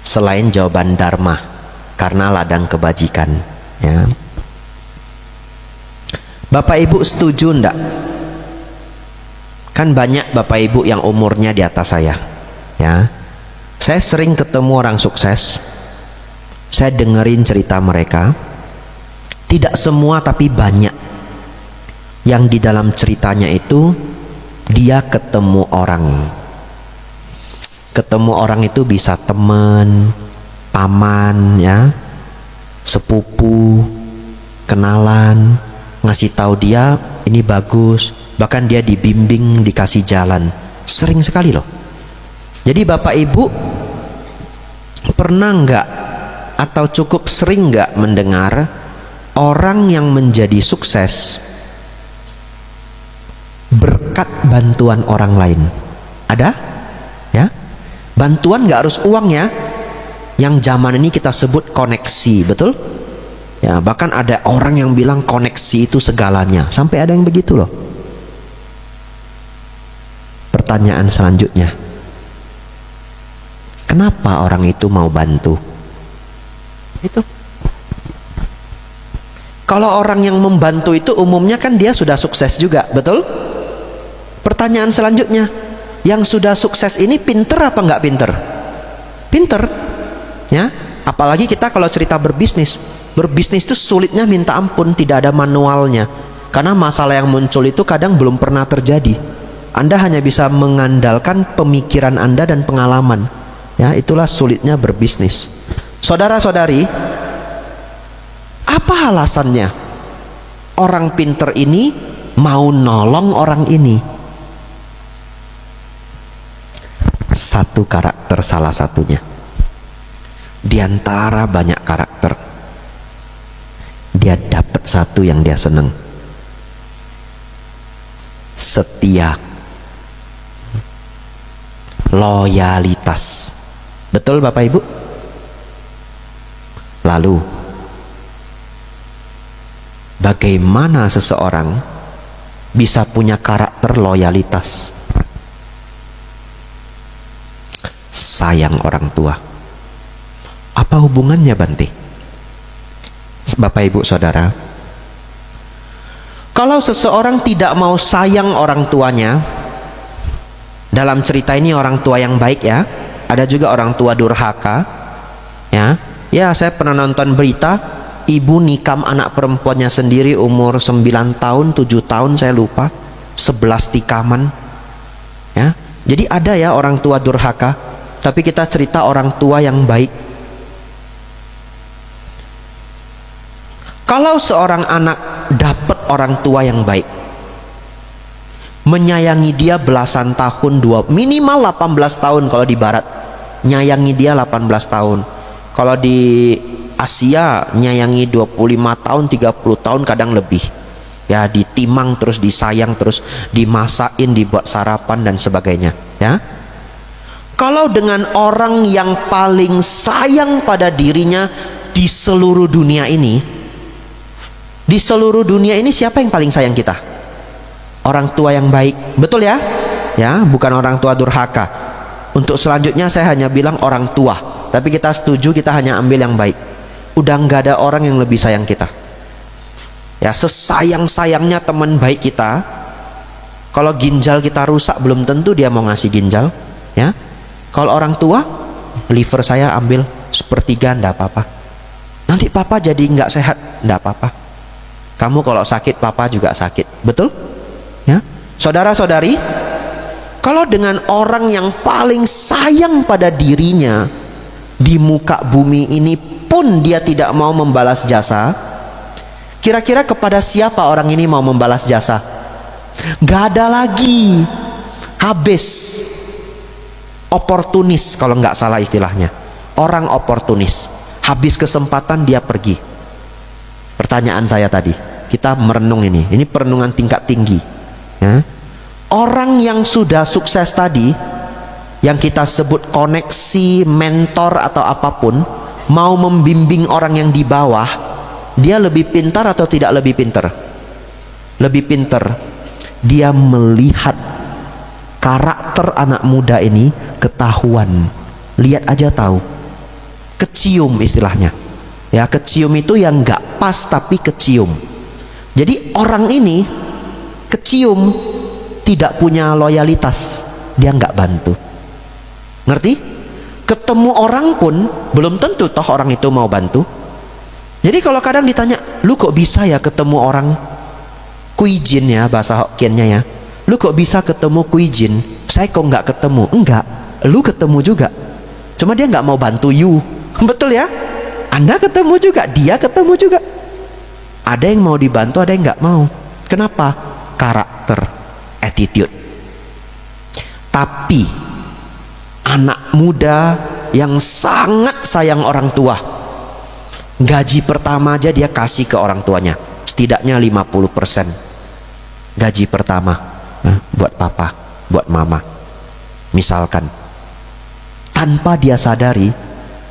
selain jawaban dharma, karena ladang kebajikan ya. Bapak Ibu setuju enggak? Kan banyak Bapak Ibu yang umurnya di atas saya ya. Saya sering ketemu orang sukses, saya dengerin cerita mereka. Tidak semua tapi banyak yang di dalam ceritanya itu dia ketemu orang. Ketemu orang itu bisa teman, paman ya, sepupu, kenalan, ngasih tahu dia ini bagus, bahkan dia dibimbing, dikasih jalan. Sering sekali loh. Jadi Bapak Ibu pernah nggak atau cukup sering nggak mendengar orang yang menjadi sukses berkat bantuan orang lain? Ada? Ya? Bantuan nggak harus uang ya. Yang zaman ini kita sebut koneksi, betul? Ya, bahkan ada orang yang bilang koneksi itu segalanya. Sampai ada yang begitu loh. Pertanyaan selanjutnya, kenapa orang itu mau bantu? Itu Kalau orang yang membantu itu umumnya kan dia sudah sukses juga, betul? Pertanyaan selanjutnya, yang sudah sukses ini pinter apa nggak pinter? Pinter, ya. Apalagi kita kalau cerita berbisnis itu sulitnya minta ampun, tidak ada manualnya. Karena masalah yang muncul itu kadang belum pernah terjadi. Anda hanya bisa mengandalkan pemikiran Anda dan pengalaman. Ya, itulah sulitnya berbisnis. Saudara-saudari, apa alasannya orang pinter ini mau nolong orang ini? Satu karakter salah satunya. Di antara banyak karakter, dia dapat satu yang dia seneng. Setia. Loyalitas. Betul Bapak Ibu? Lalu bagaimana seseorang bisa punya karakter loyalitas? Sayang orang tua. Apa hubungannya Bante? Bapak Ibu Saudara, kalau seseorang tidak mau sayang orang tuanya, dalam cerita ini orang tua yang baik ya, ada juga orang tua durhaka ya. Ya, saya pernah nonton berita, ibu nikam anak perempuannya sendiri umur 9 tahun, 7 tahun saya lupa, 11 tikaman ya. Jadi ada ya orang tua durhaka, tapi kita cerita orang tua yang baik. Kalau seorang anak dapat orang tua yang baik, menyayangi dia belasan tahun, minimal 18 tahun kalau di barat, nyayangi dia 18 tahun. Kalau di Asia nyayangi 25 tahun, 30 tahun kadang lebih. Ya, ditimang terus, disayang terus, dimasakin, dibuat sarapan dan sebagainya, ya. Kalau dengan orang yang paling sayang pada dirinya di seluruh dunia ini, siapa yang paling sayang kita? Orang tua yang baik, betul ya? Ya, bukan orang tua durhaka. Untuk selanjutnya saya hanya bilang orang tua, tapi kita setuju kita hanya ambil yang baik. Udah nggak ada orang yang lebih sayang kita. Ya, sesayang-sayangnya teman baik kita, kalau ginjal kita rusak belum tentu dia mau ngasih ginjal, ya. Kalau orang tua, liver saya ambil sepertiga, ndak apa-apa. Nanti papa jadi nggak sehat, ndak apa-apa. Kamu kalau sakit, papa juga sakit, betul? Ya, saudara-saudari, kalau dengan orang yang paling sayang pada dirinya di muka bumi ini pun dia tidak mau membalas jasa, kira-kira kepada siapa orang ini mau membalas jasa? Gak ada lagi, habis. Oportunis kalau nggak salah istilahnya, orang oportunis, habis kesempatan dia pergi. Pertanyaan saya tadi, kita merenung ini perenungan tingkat tinggi ya. Orang yang sudah sukses tadi, yang kita sebut koneksi, mentor atau apapun, mau membimbing orang yang di bawah, dia lebih pintar atau tidak lebih pintar? Lebih pintar. Dia melihat karakter anak muda ini, ketahuan, lihat aja tahu, kecium istilahnya ya. Kecium itu yang nggak pas tapi kecium. Jadi orang ini kecium tidak punya loyalitas, dia nggak bantu. Ngerti? Ketemu orang pun belum tentu toh orang itu mau bantu. Jadi kalau kadang ditanya, lu kok bisa ya ketemu orang kuijin ya, bahasa Hokkiennya ya, lu kok bisa ketemu kuijin, saya kok nggak ketemu? Enggak, lu ketemu juga, cuma dia nggak mau bantu you. Betul ya? Anda ketemu juga, dia ketemu juga. Ada yang mau dibantu, ada yang nggak mau. Kenapa? Karakter, attitude. Tapi anak muda yang sangat sayang orang tua, gaji pertama aja dia kasih ke orang tuanya, setidaknya 50% gaji pertama buat papa, buat mama. Misalkan, tanpa dia sadari,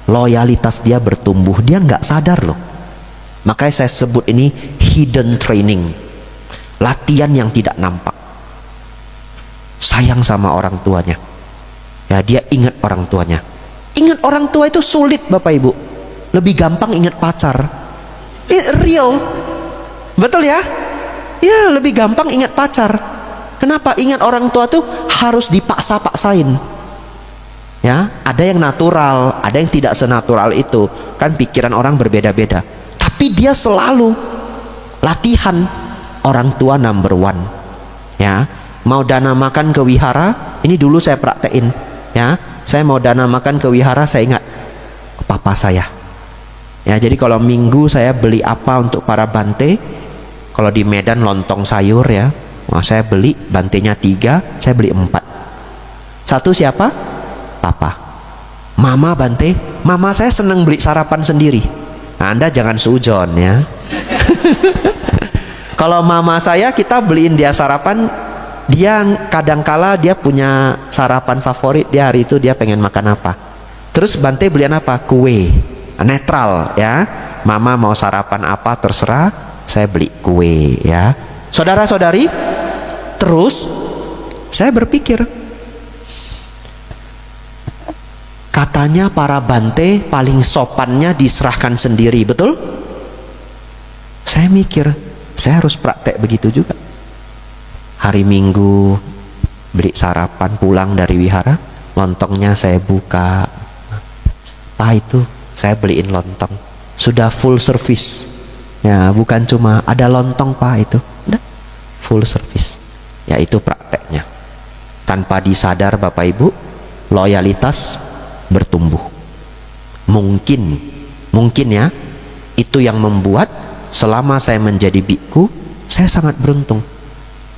loyalitas dia bertumbuh, dia nggak sadar loh. Makanya saya sebut ini hidden training, latihan yang tidak nampak. Sayang sama orang tuanya ya, dia ingat orang tuanya. Ingat orang tua itu sulit Bapak Ibu, lebih gampang ingat pacar. Real, Betul ya? Ya, lebih gampang ingat pacar. Kenapa? Ingat orang tua tuh harus dipaksa-paksain. Ya, ada yang natural, ada yang tidak senatural itu. Kan pikiran orang berbeda-beda. Tapi dia selalu latihan orang tua number one. Ya, mau dana makan ke wihara, ini dulu saya praktekin. Ya, saya mau dana makan ke wihara, saya ingat papa saya. Ya, jadi kalau minggu saya beli apa untuk para bante. Kalau di Medan lontong sayur ya, wah, saya beli bantenya 3, saya beli 4. Satu siapa? Papa. Mama bante, mama saya senang beli sarapan sendiri. Nah, Anda jangan sujon ya. Kalau mama saya, kita beliin dia sarapan, dia kadangkala dia punya sarapan favorit, dia hari itu dia pengen makan apa. Terus bante beliin apa? Kue. Netral ya. Mama mau sarapan apa terserah, saya beli kue ya. Saudara-saudari, terus saya berpikir, katanya para bante paling sopannya diserahkan sendiri, betul? Saya mikir, saya harus praktek begitu juga. Hari Minggu beli sarapan, pulang dari wihara, lontongnya saya buka. Apa itu? Saya beliin lontong. Sudah full service. Ya, bukan cuma ada lontong Pak, itu. Udah full service. Ya, itu prakteknya. Tanpa disadar Bapak Ibu, loyalitas bertumbuh. Mungkin ya, itu yang membuat selama saya menjadi biku, saya sangat beruntung.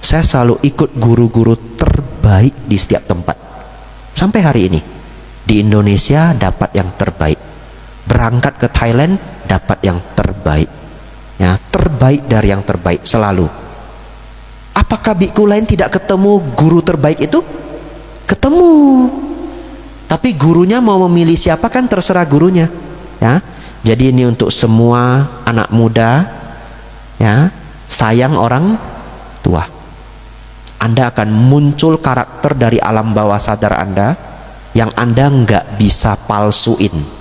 Saya selalu ikut guru-guru terbaik di setiap tempat. Sampai hari ini di Indonesia dapat yang terbaik. Berangkat ke Thailand dapat yang terbaik. Ya, terbaik dari yang terbaik selalu. Apakah biku lain tidak ketemu guru terbaik itu? Ketemu. Tapi gurunya mau memilih siapa kan terserah gurunya. Ya. Jadi ini untuk semua anak muda, ya, sayang orang tua. Anda akan muncul karakter dari alam bawah sadar Anda yang Anda nggak bisa palsuin.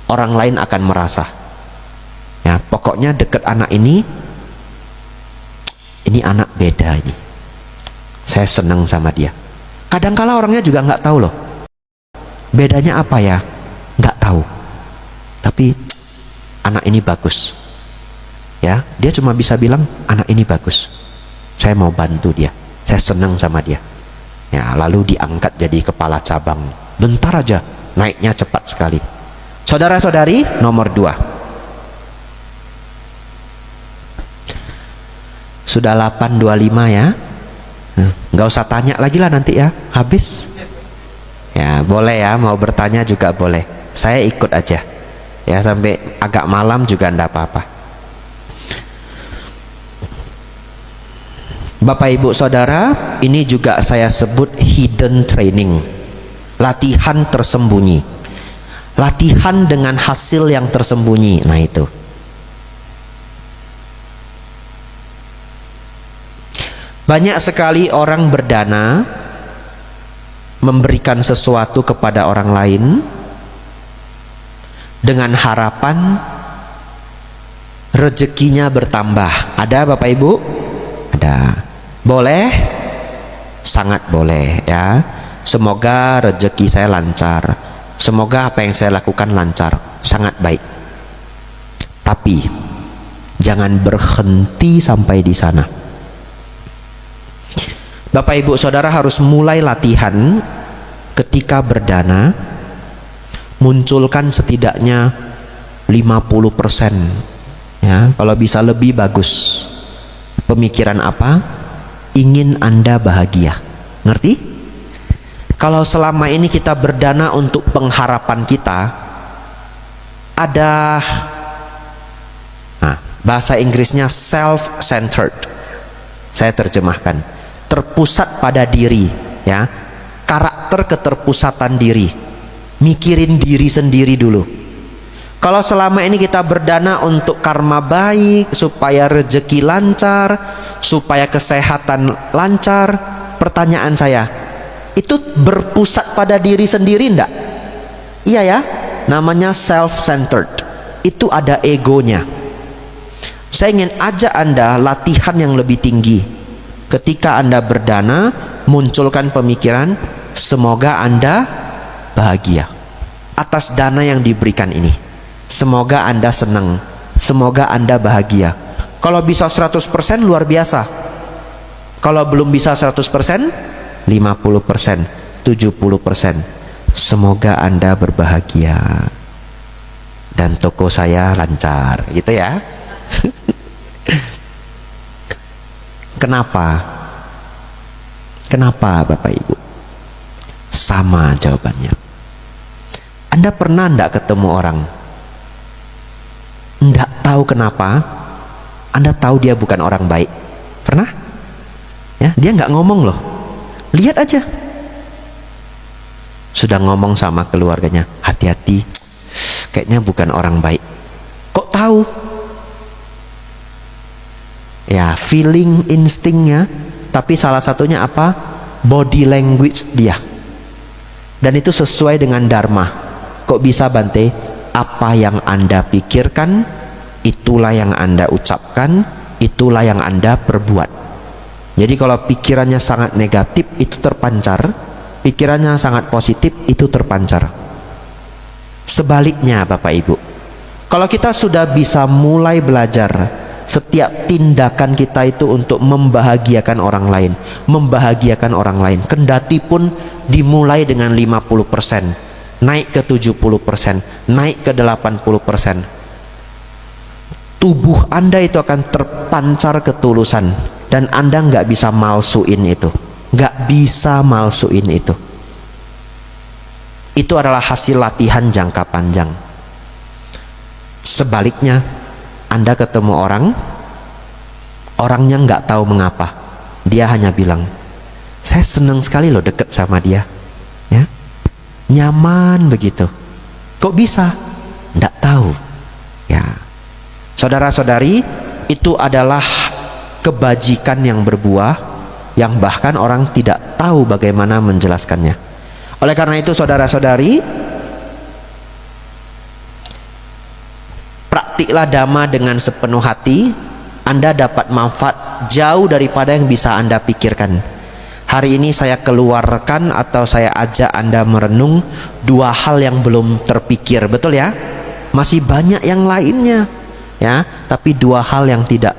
Orang lain akan merasa. Ya, pokoknya deket anak ini anak beda ini. Saya senang sama dia. Kadangkala orangnya juga nggak tahu loh. Bedanya apa ya? Nggak tahu. Tapi anak ini bagus. Ya, dia cuma bisa bilang anak ini bagus. Saya mau bantu dia. Saya senang sama dia. Ya, lalu diangkat jadi kepala cabang. Bentar aja, naiknya cepat sekali. Saudara-saudari, nomor 2. Sudah 8.25 ya. Nggak usah tanya lagi lah nanti ya, habis. Ya, boleh ya, mau bertanya juga boleh. Saya ikut aja. Ya, sampai agak malam juga enggak apa-apa. Bapak Ibu Saudara, ini juga saya sebut hidden training. Latihan tersembunyi. Latihan dengan hasil yang tersembunyi. Nah itu. Banyak sekali orang berdana, memberikan sesuatu kepada orang lain dengan harapan rezekinya bertambah. Ada Bapak Ibu? Ada. Boleh? Sangat boleh ya. Semoga rezeki saya lancar. Semoga apa yang saya lakukan lancar. Sangat baik. Tapi jangan berhenti sampai di sana. Bapak Ibu Saudara harus mulai latihan ketika berdana, munculkan setidaknya 50%. Ya, kalau bisa lebih bagus. Pemikiran apa? Ingin Anda bahagia. Ngerti? Kalau selama ini kita berdana untuk pengharapan kita, ada bahasa Inggrisnya self-centered. Saya terjemahkan, terpusat pada diri, ya. Karakter keterpusatan diri. Mikirin diri sendiri dulu. Kalau selama ini kita berdana untuk karma baik, supaya rezeki lancar, supaya kesehatan lancar, pertanyaan saya, itu berpusat pada diri sendiri enggak? Iya ya, namanya self-centered. Itu ada egonya. Saya ingin ajak Anda latihan yang lebih tinggi. Ketika Anda berdana, munculkan pemikiran, semoga Anda bahagia atas dana yang diberikan ini. Semoga Anda senang, semoga Anda bahagia. Kalau bisa 100% luar biasa. Kalau belum bisa 100%, 50%, 70%. Semoga Anda berbahagia dan toko saya lancar, gitu ya. Kenapa? Kenapa Bapak Ibu? Sama jawabannya. Anda pernah enggak ketemu orang, enggak tahu kenapa, Anda tahu dia bukan orang baik? Pernah? Ya, dia enggak ngomong loh. Lihat aja. Sudah ngomong sama keluarganya, hati-hati, kayaknya bukan orang baik. Kok tahu? Ya, feeling, instingnya. Tapi salah satunya apa? Body language dia. Dan itu sesuai dengan dharma. Kok bisa Bante? Apa yang Anda pikirkan, itulah yang Anda ucapkan, itulah yang Anda perbuat. Jadi kalau pikirannya sangat negatif, itu terpancar. Pikirannya sangat positif, itu terpancar. Sebaliknya Bapak Ibu, kalau kita sudah bisa mulai belajar setiap tindakan kita itu untuk membahagiakan orang lain, membahagiakan orang lain, kendati pun dimulai dengan 50%, naik ke 70%, naik ke 80%, tubuh Anda itu akan terpancar ketulusan, dan Anda nggak bisa malsuin itu, nggak bisa malsuin itu. Itu adalah hasil latihan jangka panjang. Sebaliknya, Anda ketemu orang, orangnya nggak tahu mengapa, dia hanya bilang, saya senang sekali loh deket sama dia, ya, nyaman begitu. Kok bisa? Nggak tahu. Ya, saudara-saudari, itu adalah kebajikan yang berbuah, yang bahkan orang tidak tahu bagaimana menjelaskannya. Oleh karena itu saudara-saudari, praktiklah dhamma dengan sepenuh hati, Anda dapat manfaat jauh daripada yang bisa Anda pikirkan. Hari ini saya keluarkan atau saya ajak Anda merenung dua hal yang belum terpikir, betul ya? Masih banyak yang lainnya, ya, tapi dua hal yang tidak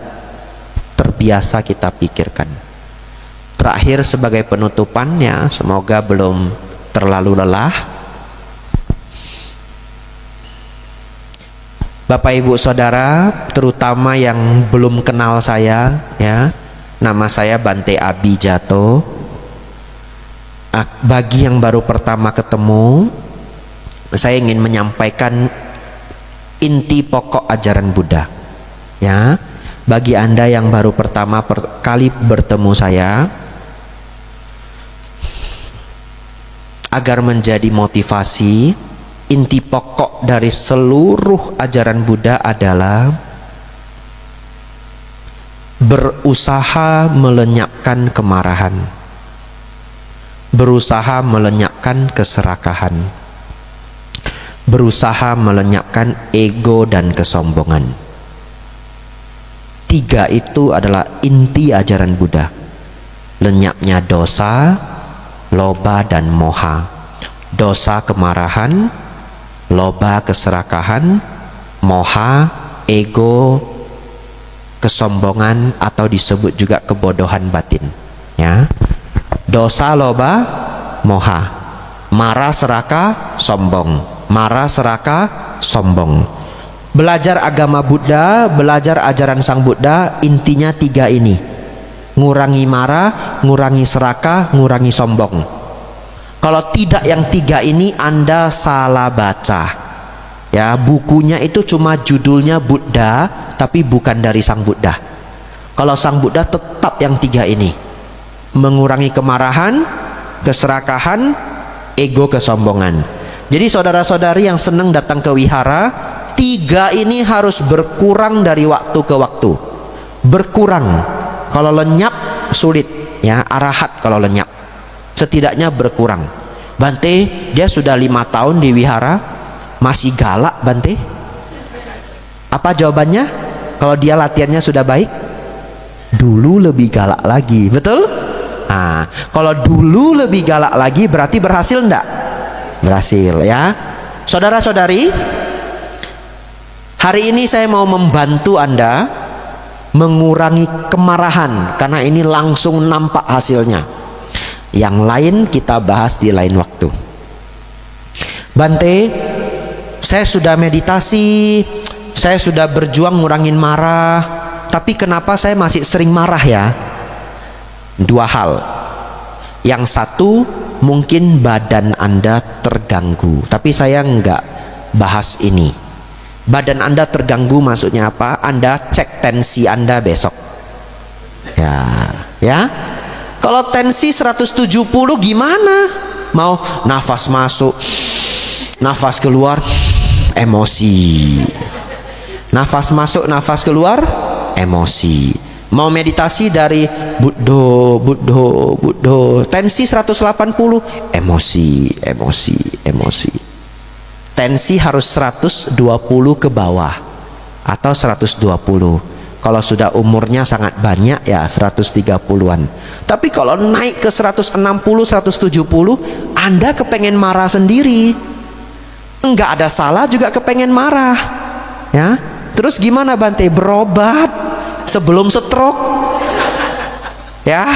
terbiasa kita pikirkan. Terakhir sebagai penutupannya, semoga belum terlalu lelah. Bapak Ibu Saudara, terutama yang belum kenal saya, ya, nama saya Bante Abijato. Bagi yang baru pertama ketemu, saya ingin menyampaikan inti pokok ajaran Buddha. Ya, bagi Anda yang baru pertama kali bertemu saya, agar menjadi motivasi, inti pokok dari seluruh ajaran Buddha adalah berusaha melenyapkan kemarahan, berusaha melenyapkan keserakahan, berusaha melenyapkan ego dan kesombongan. Tiga itu adalah inti ajaran Buddha. Lenyapnya dosa, loba dan moha. Dosa kemarahan, loba keserakahan, moha ego, kesombongan, atau disebut juga kebodohan batin, ya. Dosa, loba, moha. Marah, serakah, sombong. Marah, serakah, sombong. Belajar agama Buddha, belajar ajaran Sang Buddha, intinya tiga ini: ngurangi marah, ngurangi serakah, ngurangi sombong. Kalau tidak yang tiga ini, Anda salah baca. Ya, bukunya itu cuma judulnya Buddha, tapi bukan dari Sang Buddha. Kalau Sang Buddha tetap yang tiga ini: mengurangi kemarahan, keserakahan, ego, kesombongan. Jadi saudara-saudari yang senang datang ke wihara, tiga ini harus berkurang dari waktu ke waktu. Berkurang. Kalau lenyap sulit, ya, arahat kalau lenyap. Setidaknya berkurang. Bante, dia sudah 5 tahun di wihara, masih galak Bante. Apa jawabannya? Kalau dia latihannya sudah baik, dulu lebih galak lagi, betul? Nah, kalau dulu lebih galak lagi berarti berhasil enggak? Berhasil ya. Saudara-saudari, hari ini saya mau membantu Anda mengurangi kemarahan, karena ini langsung nampak hasilnya. Yang lain kita bahas di lain waktu. Bante, saya sudah meditasi, saya sudah berjuang ngurangin marah, tapi kenapa saya masih sering marah ya? Dua hal. Yang satu, mungkin badan Anda terganggu, tapi saya nggak bahas ini. Badan Anda terganggu maksudnya apa? Anda cek tensi Anda besok. Ya. Kalau tensi 170 gimana? Mau nafas masuk, nafas keluar, emosi. Nafas masuk, nafas keluar, emosi. Mau meditasi dari Buddho, tensi 180, emosi. Tensi harus 120 ke bawah atau 120. Kalau sudah umurnya sangat banyak ya 130-an. Tapi kalau naik ke 160, 170, Anda kepengen marah sendiri. Enggak ada salah juga kepengen marah. Ya. Terus gimana Bante? Berobat sebelum stroke. Ya,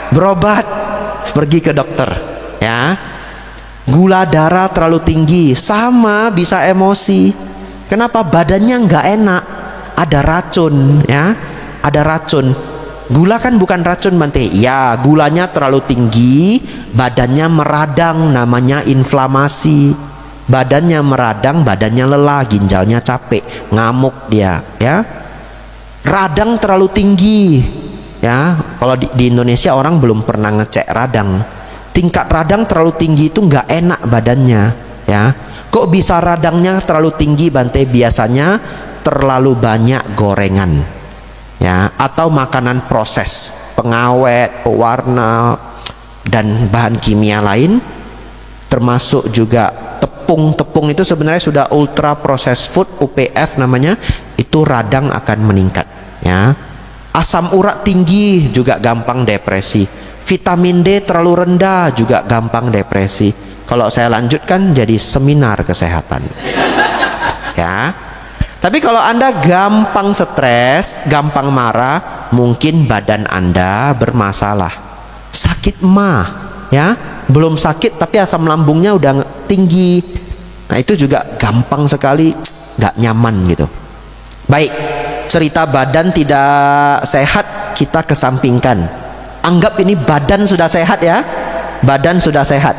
berobat, pergi ke dokter. Ya. Gula darah terlalu tinggi, sama bisa emosi. Kenapa? Badannya nggak enak, ada racun, ya, ada racun. Gula kan bukan racun Bante. Ya, gulanya terlalu tinggi, badannya meradang, namanya inflamasi. Badannya meradang, badannya lelah, ginjalnya capek, ngamuk dia, ya. Radang terlalu tinggi, ya. Kalau di Indonesia orang belum pernah ngecek radang. Tingkat radang terlalu tinggi itu nggak enak badannya, ya. Kok bisa radangnya terlalu tinggi Bante? Biasanya terlalu banyak gorengan, ya, atau makanan proses, pengawet, pewarna, dan bahan kimia lain, termasuk juga tepung itu sebenarnya sudah ultra processed food, UPF namanya, itu radang akan meningkat, ya. Asam urat tinggi juga gampang depresi. Vitamin D terlalu rendah juga gampang depresi. Kalau saya lanjutkan jadi seminar kesehatan. Ya. Tapi kalau Anda gampang stres, gampang marah, mungkin badan Anda bermasalah. Sakit mah, ya. Belum sakit tapi asam lambungnya udah tinggi. Nah, itu juga gampang sekali nggak nyaman gitu. Baik, cerita badan tidak sehat kita kesampingkan. Anggap ini badan sudah sehat ya. Badan sudah sehat.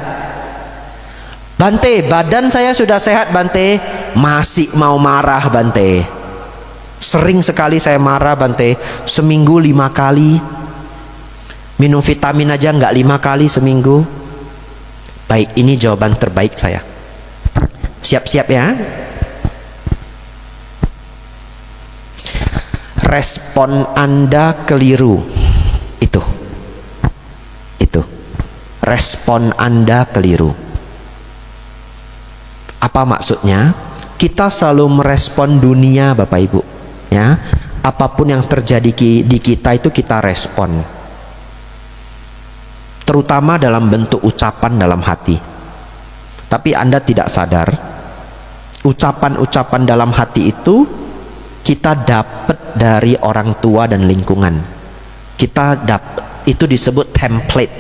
Bante, badan saya sudah sehat Bante, masih mau marah Bante. Sering sekali saya marah Bante, seminggu 5 kali. Minum vitamin aja nggak 5 kali seminggu. Baik, ini jawaban terbaik saya. Siap-siap ya. Respon Anda keliru. Itu respon Anda keliru. Apa maksudnya? Kita selalu merespon dunia Bapak Ibu, ya. Apapun yang terjadi di kita itu kita respon, terutama dalam bentuk ucapan dalam hati. Tapi Anda tidak sadar, ucapan-ucapan dalam hati itu kita dapat dari orang tua dan lingkungan. Kita dapat, itu disebut template,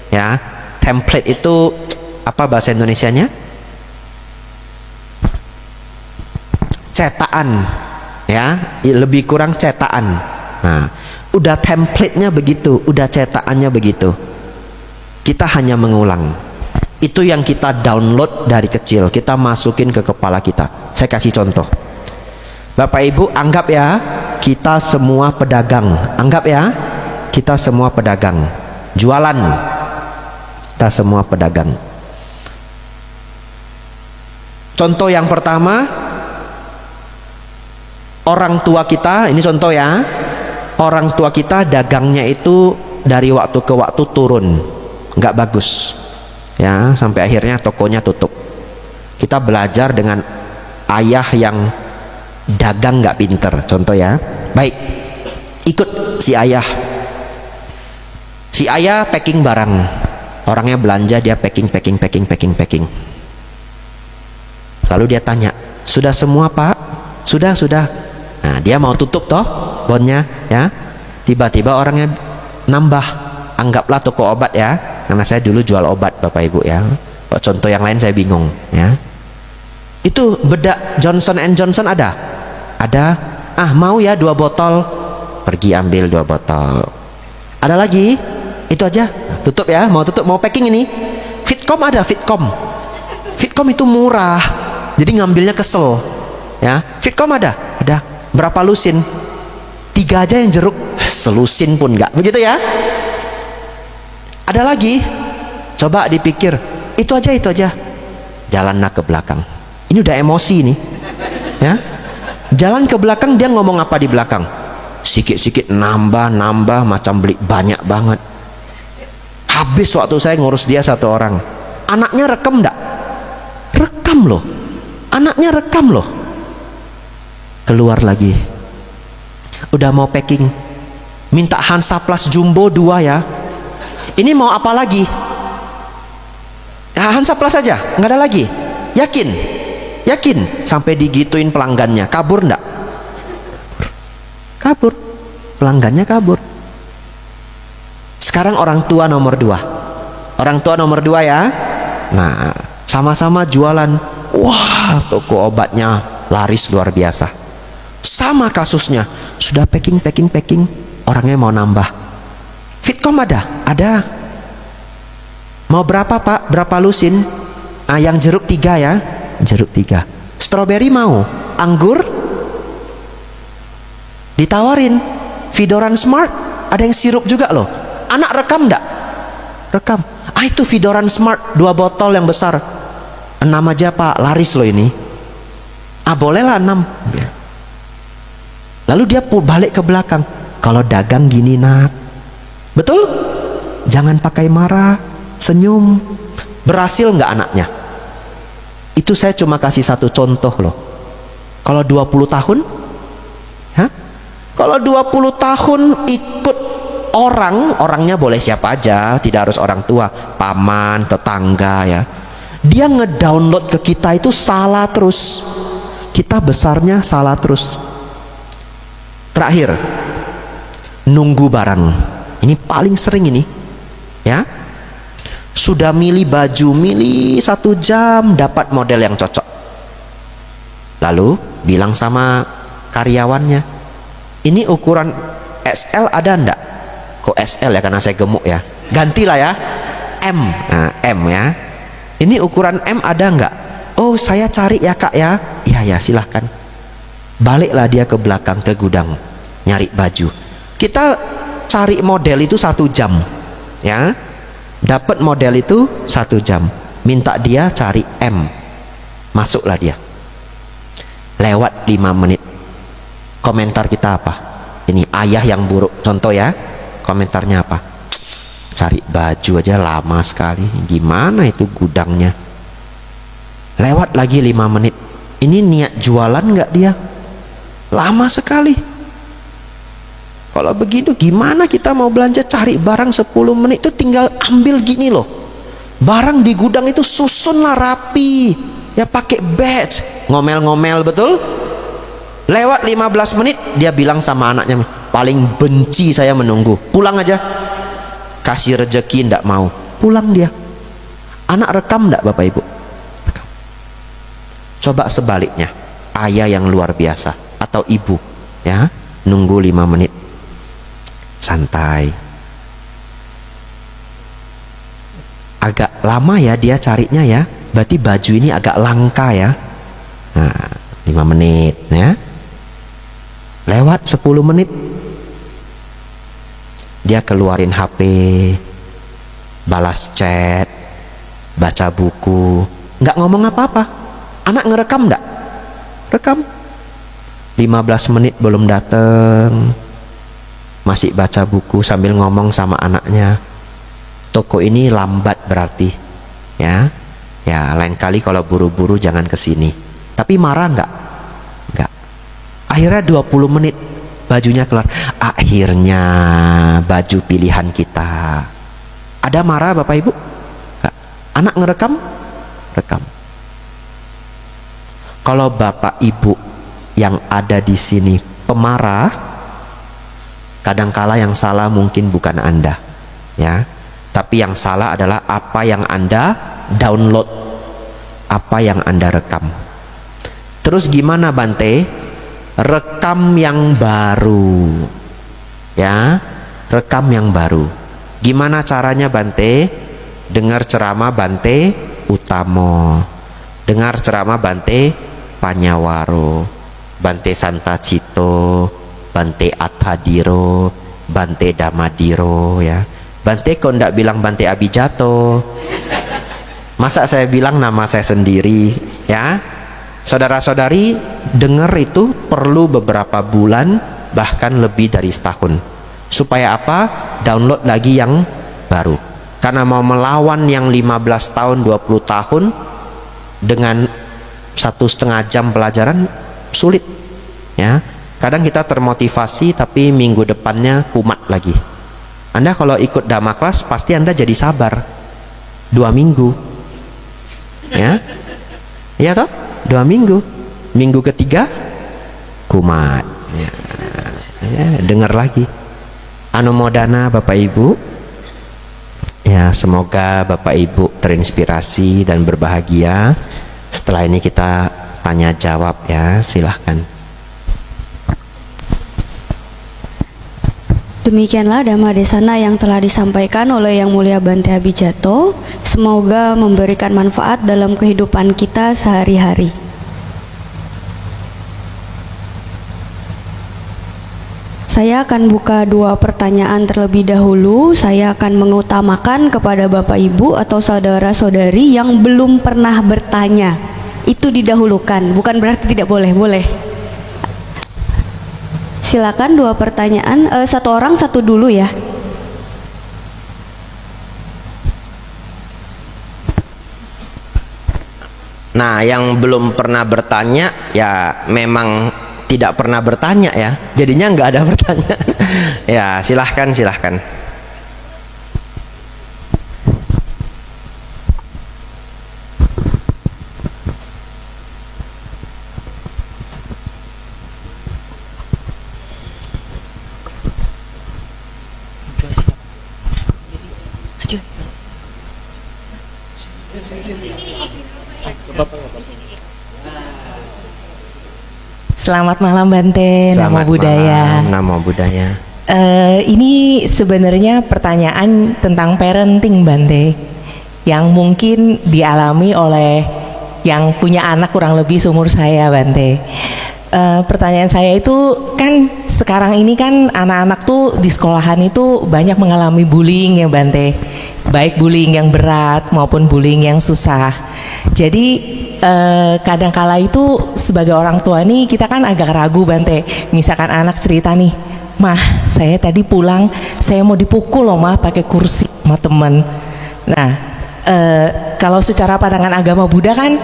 ya. Template itu apa bahasa Indonesianya? Cetakan, ya. Lebih kurang cetakan. Nah, udah template-nya begitu, udah cetakannya begitu. Kita hanya mengulang. Itu yang kita download dari kecil, kita masukin ke kepala kita. Saya kasih contoh. Bapak Ibu, anggap ya, kita semua pedagang. Anggap ya, kita semua pedagang. Jualan. Kita semua pedagang. Contoh yang pertama, orang tua kita, ini contoh ya, orang tua kita dagangnya itu dari waktu ke waktu turun, nggak bagus, ya, sampai akhirnya tokonya tutup. Kita belajar dengan ayah yang dagang nggak pinter, contoh ya, Baik, ikut si ayah. Si ayah packing barang, orangnya belanja, dia packing. Lalu dia tanya, sudah semua pak? Sudah. Nah, dia mau tutup toh bonnya, ya. Tiba-tiba orangnya nambah, anggaplah toko obat ya, karena saya dulu jual obat bapak ibu ya. Contoh yang lain saya bingung ya. Itu bedak Johnson & Johnson ada? Mau ya 2 botol, pergi ambil 2 botol. Ada lagi? Itu aja, tutup ya, mau packing ini. Fitcom ada, Fitcom itu murah, jadi ngambilnya kesel ya. Fitcom ada. Berapa lusin? 3 aja yang jeruk, selusin pun enggak, begitu ya. Ada lagi? Coba dipikir, itu aja. Jalanlah ke belakang. Ini udah emosi nih ya. Jalan ke belakang, dia ngomong apa di belakang? Sikit-sikit nambah, macam beli banyak banget. Habis waktu saya ngurus dia 1 orang. Anaknya rekam enggak? Rekam loh. Anaknya rekam loh. Keluar lagi. Udah mau packing. Minta Hansaplast Jumbo 2 ya. Ini mau apa lagi? Hansaplast saja, nggak ada lagi. Yakin? Sampai digituin pelanggannya. Kabur enggak? Kabur. Pelanggannya kabur. Sekarang orang tua nomor 2 ya. Nah, sama-sama jualan. Wah, toko obatnya laris luar biasa. Sama kasusnya, sudah packing, orangnya mau nambah. Fitcom ada. Mau berapa pak? Berapa lusin? Yang jeruk 3 ya. Jeruk 3. Strawberry mau? Anggur? Ditawarin. Vidoran Smart, ada yang sirup juga loh. Anak rekam enggak? Rekam. Itu Vidoran Smart 2 botol yang besar. 6 aja pak, laris loh ini. Bolehlah 6 ya. Lalu dia balik ke belakang. Kalau dagang gini nak, betul? Jangan pakai marah, senyum. Berhasil nggak anaknya? Itu saya cuma kasih 1 contoh loh. Kalau 20 tahun, kalau 20 tahun ikut orangnya boleh siapa aja, tidak harus orang tua, paman, tetangga ya. Dia ngedownload ke kita itu salah terus. Kita besarnya salah terus. Terakhir, nunggu barang. Ini paling sering ini ya. Sudah milih baju, 1 jam dapat model yang cocok. Lalu bilang sama karyawannya, ini ukuran XL ada enggak? Kok XL ya, karena saya gemuk ya, gantilah ya M. M ya. Ini ukuran M ada enggak? Oh saya cari ya kak ya. Ya silahkan. Baliklah dia ke belakang, ke gudang, nyari baju. Kita cari model itu 1 jam ya. Dapat model itu 1 jam. Minta dia cari M. Masuklah dia. Lewat 5 menit. Komentar kita apa? Ini ayah yang buruk, contoh ya. Komentarnya apa? Cari baju aja lama sekali. Gimana itu gudangnya? Lewat lagi 5 menit. Ini niat jualan nggak dia? Lama sekali. Kalau begitu gimana kita mau belanja? Cari barang 10 menit itu tinggal ambil gini loh. Barang di gudang itu susunlah rapi. Ya pakai batch. Ngomel-ngomel betul? Lewat 15 menit dia bilang sama anaknya, paling benci saya menunggu, pulang aja. Kasih rezeki ndak mau, pulang dia. Anak rekam ndak bapak ibu? Rekam. Coba sebaliknya, ayah yang luar biasa atau ibu ya, nunggu 5 menit, santai. Agak lama ya dia carinya ya, berarti baju ini agak langka ya. Nah 5 menit ya. Lewat 10 menit dia keluarin HP, balas chat, baca buku, nggak ngomong apa-apa. Anak ngerekam nggak? Rekam. 15 menit belum dateng, masih baca buku sambil ngomong sama anaknya, toko ini lambat berarti ya. Ya lain kali kalau buru-buru jangan kesini. Tapi marah nggak? Akhirnya 20 menit bajunya keluar. Akhirnya baju pilihan kita. Ada marah Bapak Ibu? Nggak. Anak ngerekam? Rekam. Kalau Bapak Ibu yang ada di sini pemarah, kadangkala yang salah mungkin bukan Anda, ya. Tapi yang salah adalah apa yang Anda download, apa yang Anda rekam. Terus gimana Bante? Rekam yang baru, ya, rekam yang baru. Gimana caranya Bante? Dengar ceramah Bante Utamo, dengar ceramah Bante Panyawaro, Bante Santacito, Bante Athadiro, Bante Damadiro, ya. Bante kok ndak bilang Bante Abijato? Masa saya bilang nama saya sendiri, ya? Saudara-saudari, dengar itu perlu beberapa bulan, bahkan lebih dari setahun. Supaya apa? Download lagi yang baru. Karena mau melawan yang 15 tahun, 20 tahun dengan 1,5 jam pelajaran sulit, ya. Kadang kita termotivasi tapi minggu depannya kumat lagi. Anda kalau ikut Dhamma kelas pasti Anda jadi sabar 2 minggu, ya. Iya toh? 2 minggu, minggu ketiga kumat, ya, ya, dengar lagi. Anumodana Bapak Ibu, ya, semoga Bapak Ibu terinspirasi dan berbahagia. Setelah ini kita tanya jawab, ya, silahkan. Demikianlah Dhamma Desana yang telah disampaikan oleh Yang Mulia Bante Abijato. Semoga memberikan manfaat dalam kehidupan kita sehari-hari. Saya akan buka 2 pertanyaan terlebih dahulu. Saya akan mengutamakan kepada Bapak Ibu atau saudara-saudari yang belum pernah bertanya. Itu didahulukan, bukan berarti tidak boleh, boleh. Silakan 2 pertanyaan, 1 orang 1 dulu ya. Nah, yang belum pernah bertanya ya memang tidak pernah bertanya, ya. Jadinya nggak ada pertanyaan. Ya, silahkan, silahkan. Selamat malam Bante, Namo Buddhaya. Namo Buddhaya. Ini sebenarnya pertanyaan tentang parenting Bante, yang mungkin dialami oleh yang punya anak kurang lebih seumur saya Bante. Pertanyaan saya itu kan sekarang ini kan anak-anak tuh di sekolahan itu banyak mengalami bullying ya Bante, baik bullying yang berat maupun bullying yang susah. Jadi kadangkala itu sebagai orang tua nih kita kan agak ragu Bante. Misalkan anak cerita nih, "Mah, saya tadi pulang saya mau dipukul loh mah pakai kursi sama temen." Nah, kalau secara pandangan agama Buddha kan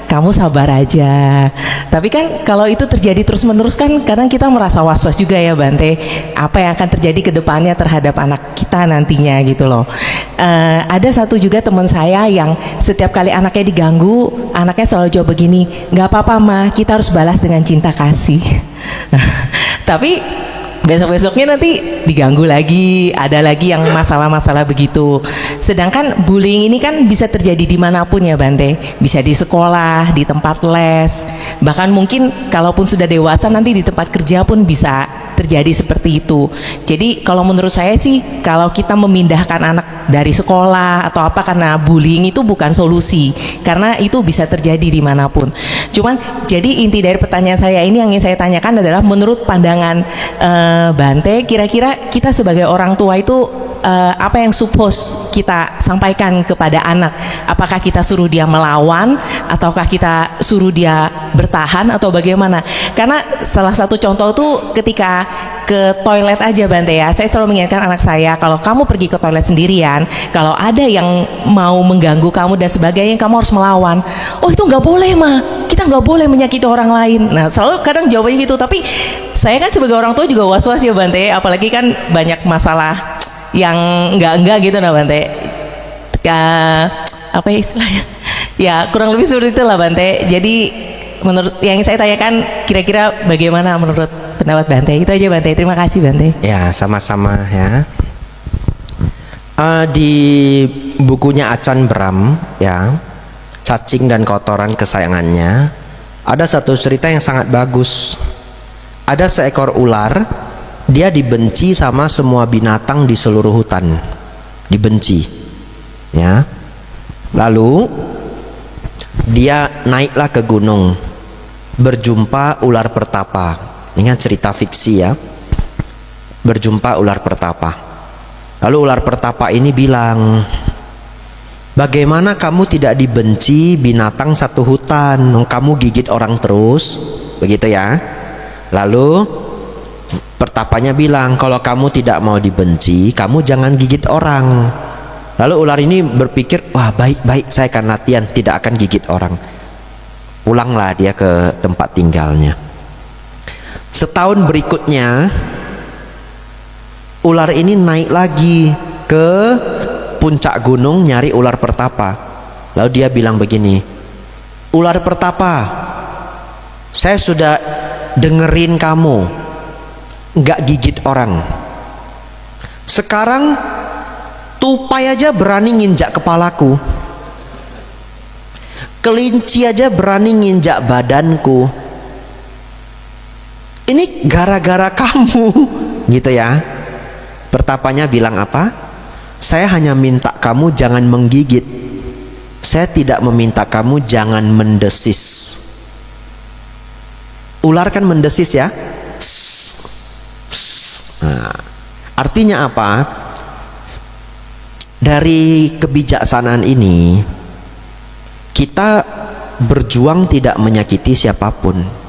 kamu sabar aja. Tapi kan kalau itu terjadi terus-menerus kan kadang kita merasa was-was juga ya Bante, apa yang akan terjadi ke depannya terhadap anak kita nantinya gitu loh. Ada satu juga teman saya yang setiap kali anaknya diganggu, anaknya selalu jawab begini, "Nggak apa-apa mah, kita harus balas dengan cinta kasih." Tapi besok-besoknya nanti diganggu lagi, ada lagi yang masalah-masalah begitu. Sedangkan bullying ini kan bisa terjadi dimanapun ya Bante, bisa di sekolah, di tempat les, bahkan mungkin kalaupun sudah dewasa nanti di tempat kerja pun bisa terjadi seperti itu. Jadi kalau menurut saya sih, kalau kita memindahkan anak dari sekolah atau apa karena bullying itu bukan solusi, karena itu bisa terjadi dimanapun. Cuman jadi inti dari pertanyaan saya ini yang ingin saya tanyakan adalah menurut pandangan Bante, kira-kira kita sebagai orang tua itu apa yang suppose kita sampaikan kepada anak? Apakah kita suruh dia melawan, ataukah kita suruh dia bertahan, atau bagaimana? Karena salah satu contoh tuh ketika ke toilet aja Bante ya, saya selalu mengingatkan anak saya, kalau kamu pergi ke toilet sendirian, kalau ada yang mau mengganggu kamu dan sebagainya, kamu harus melawan. "Oh itu nggak boleh mah, kita kita nggak boleh menyakiti orang lain. Nah selalu kadang jawabannya gitu, tapi saya kan sebagai orang tua juga was-was ya Bante, apalagi kan banyak masalah yang enggak gitu nah Bante. Apa ya istilahnya? Ya kurang lebih seperti itulah Bante. Jadi menurut yang saya tanyakan, kira-kira bagaimana menurut pendapat Bante? Itu aja Bante. Terima kasih Bante. Ya, sama-sama ya. Di bukunya Acan Bram ya, Cacing dan Kotoran Kesayangannya, ada satu cerita yang sangat bagus. Ada seekor ular, dia dibenci sama semua binatang di seluruh hutan, dibenci ya. Lalu dia naiklah ke gunung, berjumpa ular pertapa. Ini kan cerita fiksi ya. Berjumpa ular pertapa. Lalu ular pertapa ini bilang, bagaimana kamu tidak dibenci binatang satu hutan? Kamu gigit orang terus, begitu ya. Lalu pertapanya bilang, kalau kamu tidak mau dibenci, kamu jangan gigit orang. Lalu ular ini berpikir, wah baik-baik, saya akan latihan tidak akan gigit orang. Pulanglah dia ke tempat tinggalnya. Setahun berikutnya, ular ini naik lagi ke puncak gunung nyari ular pertapa. Lalu dia bilang begini, ular pertapa, saya sudah dengerin kamu nggak gigit orang. Sekarang tupai aja berani nginjak kepalaku, kelinci aja berani nginjak badanku. Ini gara-gara kamu, gitu ya. Pertapanya bilang apa? Saya hanya minta kamu jangan menggigit. Saya tidak meminta kamu jangan mendesis. Ular kan mendesis ya. Nah, artinya apa? Dari kebijaksanaan ini, kita berjuang tidak menyakiti siapapun.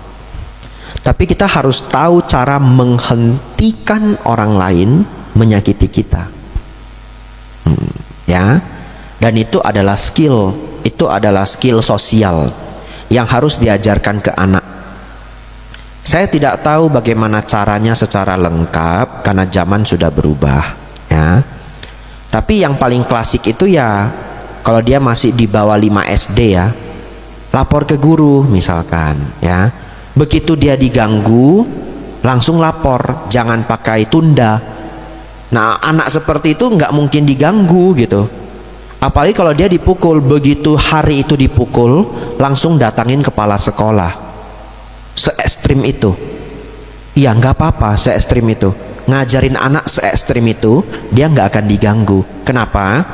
Tapi kita harus tahu cara menghentikan orang lain menyakiti kita. Ya, dan itu adalah skill, sosial yang harus diajarkan ke anak. Saya tidak tahu bagaimana caranya secara lengkap karena zaman sudah berubah ya. Tapi yang paling klasik itu ya, kalau dia masih di bawah 5 SD ya, lapor ke guru misalkan ya. Begitu dia diganggu, langsung lapor, jangan pakai tunda. Nah, anak seperti itu nggak mungkin diganggu gitu. Apalagi kalau dia dipukul, begitu hari itu dipukul, langsung datangin kepala sekolah. Se-ekstrim itu. Ya nggak apa-apa, se-ekstrim itu. Ngajarin anak se-ekstrim itu, dia nggak akan diganggu. Kenapa?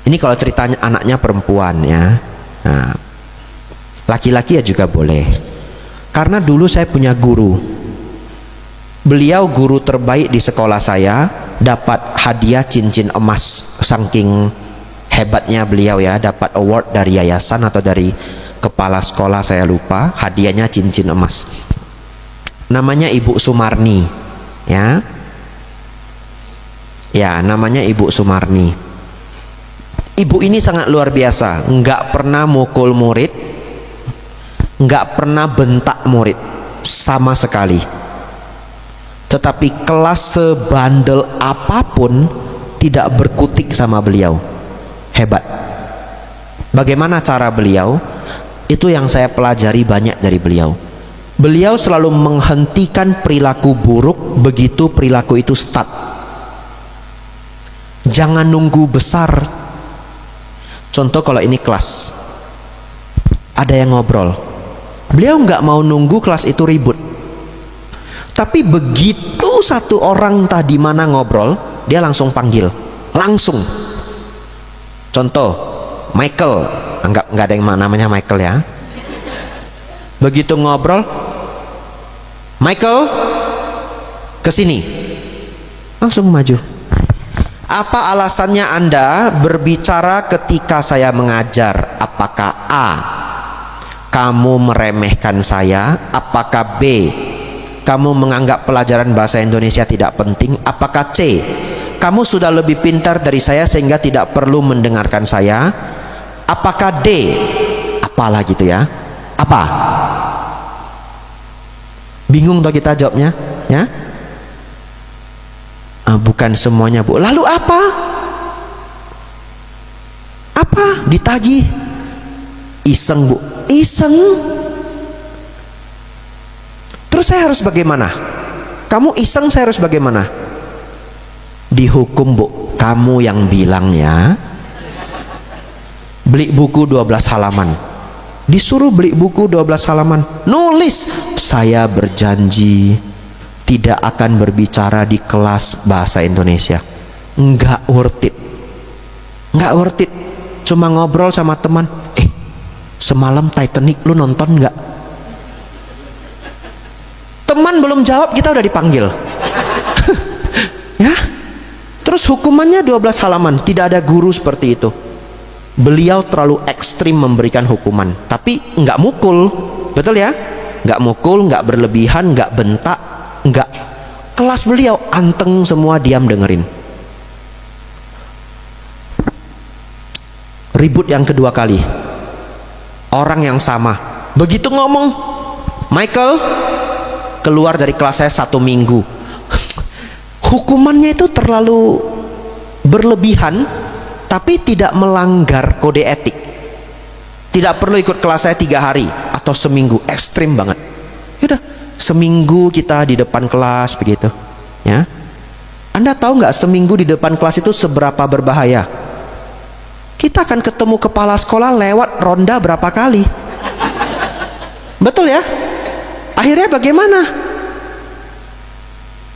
Ini kalau ceritanya anaknya perempuan ya. Nah, laki-laki ya juga boleh. Karena dulu saya punya guru. Beliau guru terbaik di sekolah saya, dapat hadiah cincin emas. Saking hebatnya beliau ya, dapat award dari yayasan atau dari kepala sekolah saya lupa, hadiahnya cincin emas. Namanya Ibu Sumarni ya. Ya, namanya Ibu Sumarni. Ibu ini sangat luar biasa, nggak pernah mukul murid, nggak pernah bentak murid sama sekali. Tetapi kelas sebandel apapun tidak berkutik sama beliau. Hebat. Bagaimana cara beliau? Itu yang saya pelajari banyak dari beliau. Beliau selalu menghentikan perilaku buruk begitu perilaku itu start. Jangan nunggu besar. Contoh kalau ini kelas, ada yang ngobrol, beliau nggak mau nunggu kelas itu ribut. Tapi begitu satu orang tadi mana ngobrol, dia langsung panggil, langsung. Contoh, Michael, anggap nggak ada yang namanya Michael ya. Begitu ngobrol, Michael, kesini, langsung maju. Apa alasannya Anda berbicara ketika saya mengajar? Apakah A, kamu meremehkan saya? Apakah B, kamu menganggap pelajaran bahasa Indonesia tidak penting? Apakah C, kamu sudah lebih pintar dari saya sehingga tidak perlu mendengarkan saya? Apakah D, apa apalah gitu ya. Apa? Bingung toh kita jawabnya, ya? Bukan semuanya, Bu. Lalu apa? Apa? Ditagih. Iseng, Bu. Iseng. Terus saya harus bagaimana? Kamu iseng, saya harus bagaimana? Dihukum, Bu. Kamu yang bilang ya. Beli buku 12 halaman. Disuruh beli buku 12 halaman. Nulis, saya berjanji tidak akan berbicara di kelas bahasa Indonesia. Nggak worth it. Nggak worth it. Cuma ngobrol sama teman. Semalam Titanic lu nonton nggak? Teman belum jawab, kita udah dipanggil. Ya. Terus hukumannya 12 halaman. Tidak ada guru seperti itu. Beliau terlalu ekstrim memberikan hukuman, tapi nggak mukul, betul ya? Nggak mukul, nggak berlebihan, nggak bentak, nggak. Kelas beliau anteng semua, diam dengerin. Ribut yang kedua kali, orang yang sama, begitu ngomong, Michael keluar dari kelas saya 1 minggu. Hukumannya itu terlalu berlebihan, tapi tidak melanggar kode etik. Tidak perlu ikut kelas saya 3 hari atau seminggu, ekstrim banget. Yaudah, seminggu kita di depan kelas begitu, ya. Anda tahu nggak seminggu di depan kelas itu seberapa berbahaya? Kita akan ketemu kepala sekolah lewat ronda berapa kali? Betul ya? Akhirnya bagaimana?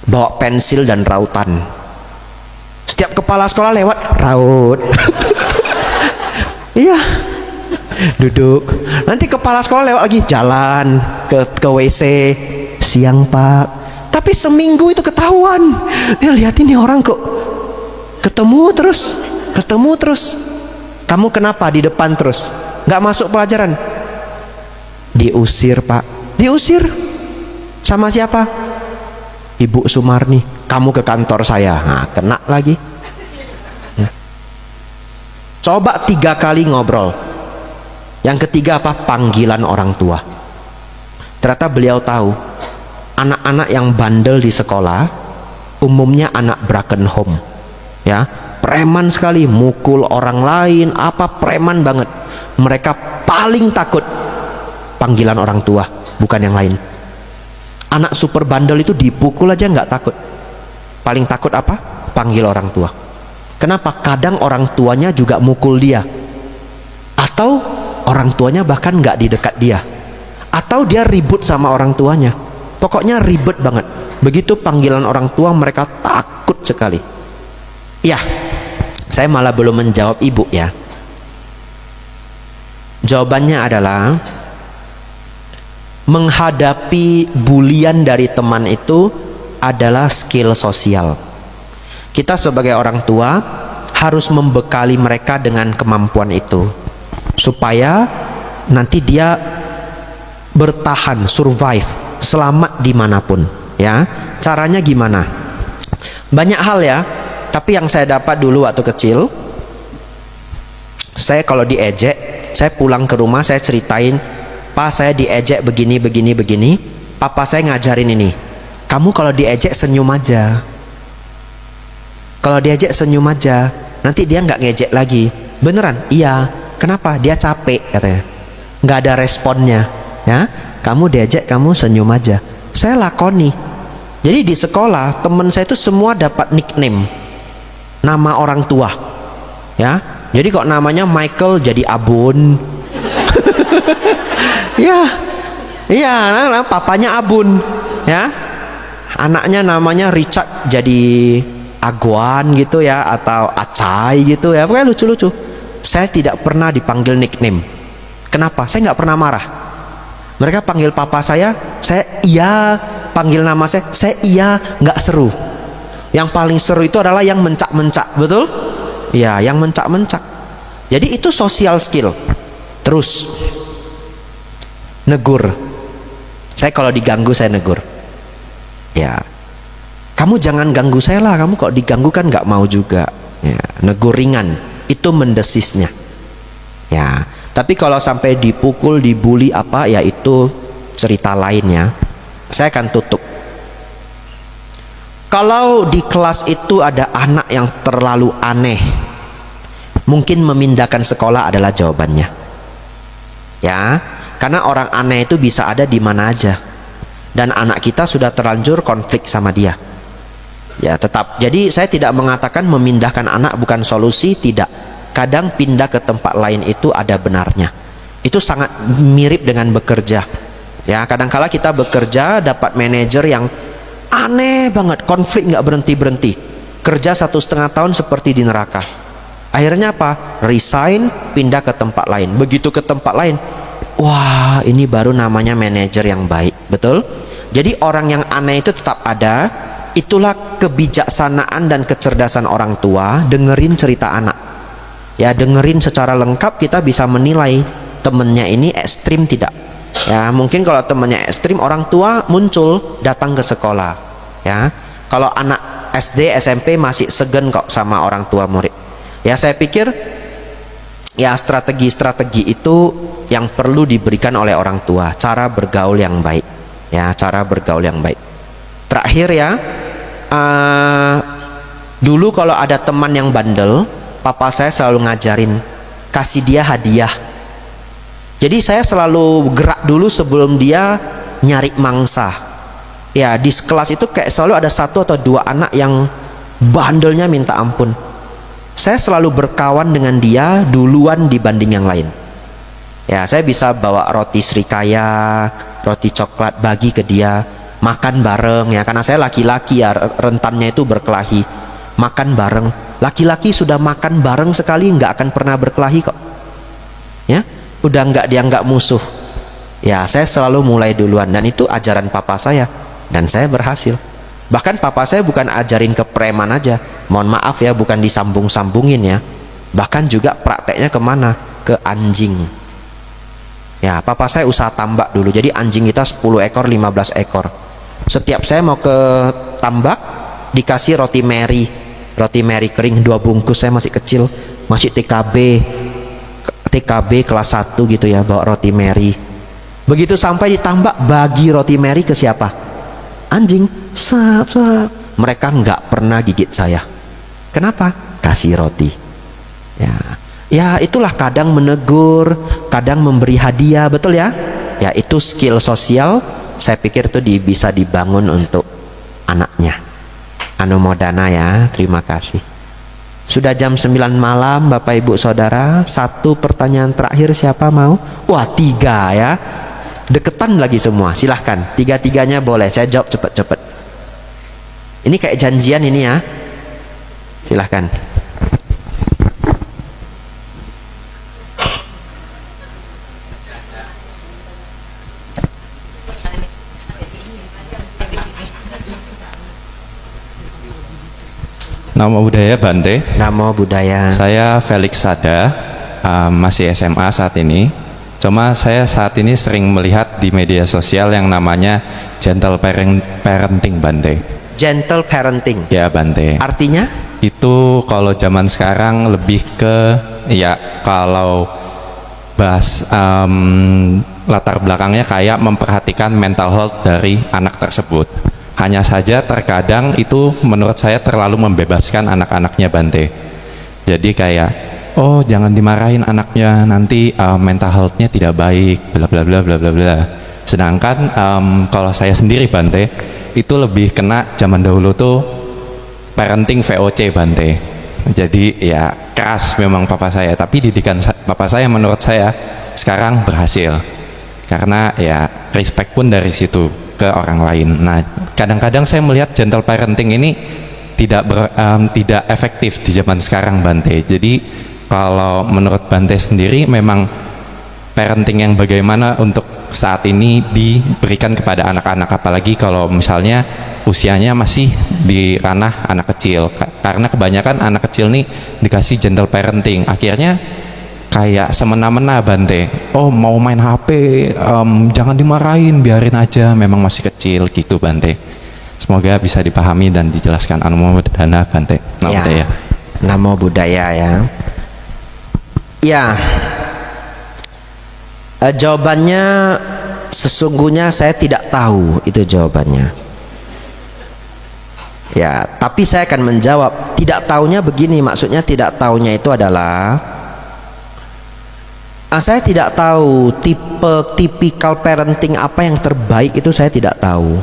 Bawa pensil dan rautan. Setiap kepala sekolah lewat, raut. Iya. Duduk. Nanti kepala sekolah lewat lagi, jalan ke WC. Siang, Pak. Tapi seminggu itu ketahuan. Dia lihat ini orang kok ketemu terus. Kamu kenapa di depan terus? Nggak masuk pelajaran? Diusir, Pak. Diusir. Sama siapa? Ibu Sumarni. Kamu ke kantor saya. Nah, kena lagi. Coba 3 kali ngobrol. Yang ketiga apa? Panggilan orang tua. Ternyata beliau tahu anak-anak yang bandel di sekolah umumnya anak broken home, ya, preman sekali, mukul orang lain, apa, preman banget. Mereka paling takut panggilan orang tua, bukan yang lain. Anak super bandel itu dipukul aja nggak takut. Paling takut apa? Panggil orang tua. Kenapa? Kadang orang tuanya juga mukul dia, atau orang tuanya bahkan nggak di dekat dia, atau dia ribut sama orang tuanya. Pokoknya ribet banget. Begitu panggilan orang tua, mereka takut sekali. Ya, saya malah belum menjawab ibu ya. Jawabannya adalah menghadapi bulian dari teman itu adalah skill sosial. Kita sebagai orang tua harus membekali mereka dengan kemampuan itu supaya nanti dia bertahan, survive, selamat dimanapun, ya. Caranya gimana? Banyak hal ya, tapi yang saya dapat dulu waktu kecil, saya kalau diejek, saya pulang ke rumah, saya ceritain, Pak, saya diejek begini. Papa saya ngajarin ini, kamu kalau diejek senyum aja. Kalau diejek senyum aja, nanti dia nggak ngejek lagi. Beneran? Iya. Kenapa? Dia capek katanya. Nggak ada responnya, ya. Kamu diejek, kamu senyum aja. Saya lakoni. Jadi di sekolah teman saya itu semua dapat nickname, nama orang tua, ya. Jadi kok namanya Michael jadi Abun. Iya, papanya Abun, ya. Anaknya namanya Richard jadi Aguan gitu ya, atau Acai gitu ya. Pokoknya lucu-lucu. Saya tidak pernah dipanggil nickname. Kenapa? Saya nggak pernah marah. Mereka panggil papa saya iya. Panggil nama saya iya. Nggak seru. Yang paling seru itu adalah yang mencak-mencak, betul? Ya, yang mencak-mencak. Jadi itu social skill. Terus negur. Saya kalau diganggu saya negur. Ya, kamu jangan ganggu saya lah. Kamu kok diganggu kan nggak mau juga. Ya, negur ringan. Itu mendesisnya. Ya, Tapi kalau sampai dipukul, dibully apa, ya itu cerita lainnya. Saya akan tutup. Kalau di kelas itu ada anak yang terlalu aneh, mungkin memindahkan sekolah adalah jawabannya. Ya, karena orang aneh itu bisa ada di mana aja. Dan anak kita sudah terlanjur konflik sama dia. Ya, tetap. Jadi saya tidak mengatakan memindahkan anak bukan solusi, tidak. Kadang pindah ke tempat lain itu ada benarnya. Itu sangat mirip dengan bekerja. Ya, kadangkala kita bekerja dapat manajer yang aneh banget, konflik nggak berhenti-berhenti. Kerja 1,5 tahun seperti di neraka. Akhirnya apa? Resign, pindah ke tempat lain. Begitu ke tempat lain, wah, ini baru namanya manajer yang baik. Betul? Jadi orang yang aneh itu tetap ada. Itulah kebijaksanaan dan kecerdasan orang tua. Dengerin cerita anak. Ya, dengerin secara lengkap, kita bisa menilai temennya ini ekstrim tidak. Ya, mungkin kalau temennya ekstrim, orang tua muncul datang ke sekolah. Ya, kalau anak SD, SMP masih segan kok sama orang tua murid. Ya, saya pikir ya strategi-strategi itu yang perlu diberikan oleh orang tua. Cara bergaul yang baik. Ya, cara bergaul yang baik. Terakhir ya, dulu kalau ada teman yang bandel, papa saya selalu ngajarin kasih dia hadiah. Jadi saya selalu gerak dulu sebelum dia nyari mangsa. Ya, di kelas itu kayak selalu ada 1 atau 2 anak yang bandelnya minta ampun. Saya selalu berkawan dengan dia duluan dibanding yang lain. Ya, saya bisa bawa roti srikaya, roti coklat, bagi ke dia, makan bareng ya, karena saya laki-laki ya, rentannya itu berkelahi. Makan bareng. Laki-laki sudah makan bareng sekali nggak akan pernah berkelahi kok. Ya, udah nggak dianggap musuh. Ya, saya selalu mulai duluan, dan itu ajaran papa saya, dan saya berhasil. Bahkan papa saya bukan ajarin ke preman aja, mohon maaf ya, bukan disambung-sambungin ya, bahkan juga prakteknya kemana? Ke anjing. Ya, papa saya usaha tambak dulu, jadi anjing kita 10 ekor, 15 ekor. Setiap saya mau ke tambak, dikasih roti Mary kering 2 bungkus. Saya masih kecil, masih TKB kelas 1 gitu ya, bawa roti Mary. Begitu sampai di tambak, bagi roti Mary ke siapa? Anjing. Sap. Mereka nggak pernah gigit saya. Kenapa? Kasih roti. Ya, itulah, kadang menegur, kadang memberi hadiah, betul ya? Ya, itu skill sosial. Saya pikir itu bisa dibangun untuk anaknya. Anumodana ya, terima kasih. Sudah jam 9 malam Bapak Ibu Saudara. 1 pertanyaan terakhir, siapa mau? Wah, 3 ya, deketan lagi semua. Silahkan, 3-3-nya boleh, saya jawab cepet-cepet. Ini kayak janjian ini ya. Silahkan. Namo Buddhaya Bante. Namo Buddhaya. Saya Felix Sada, masih SMA saat ini. Cuma saya saat ini sering melihat di media sosial yang namanya gentle parenting Bante. Gentle parenting. Ya Bante. Artinya? Itu kalau zaman sekarang lebih ke, ya kalau bahas latar belakangnya kayak memperhatikan mental health dari anak tersebut. Hanya saja terkadang itu menurut saya terlalu membebaskan anak-anaknya Bante. Jadi kayak, oh jangan dimarahin anaknya, nanti mental health-nya tidak baik, bla bla bla bla bla bla. Sedangkan kalau saya sendiri Bante, itu lebih kena zaman dahulu tuh parenting VOC Bante. Jadi ya keras memang papa saya, tapi didikan papa saya menurut saya sekarang berhasil. Karena ya respect pun dari situ ke orang lain. Nah, kadang-kadang saya melihat gentle parenting ini tidak efektif di zaman sekarang Bante. Jadi kalau menurut Bante sendiri, memang parenting yang bagaimana untuk saat ini diberikan kepada anak-anak, apalagi kalau misalnya usianya masih di ranah anak kecil, karena kebanyakan anak kecil nih dikasih gentle parenting, akhirnya kayak semena-mena Bante. Oh mau main HP, jangan dimarahin, biarin aja, memang masih kecil gitu Bante. Semoga bisa dipahami dan dijelaskan. Anumodana Bante. Namo Buddhaya. Namo Buddhaya ya. Ya, Jawabannya sesungguhnya saya tidak tahu itu jawabannya. Ya, tapi saya akan menjawab. Tidak tahunya begini, maksudnya tidak tahunya itu adalah saya tidak tahu tipikal parenting apa yang terbaik, itu saya tidak tahu.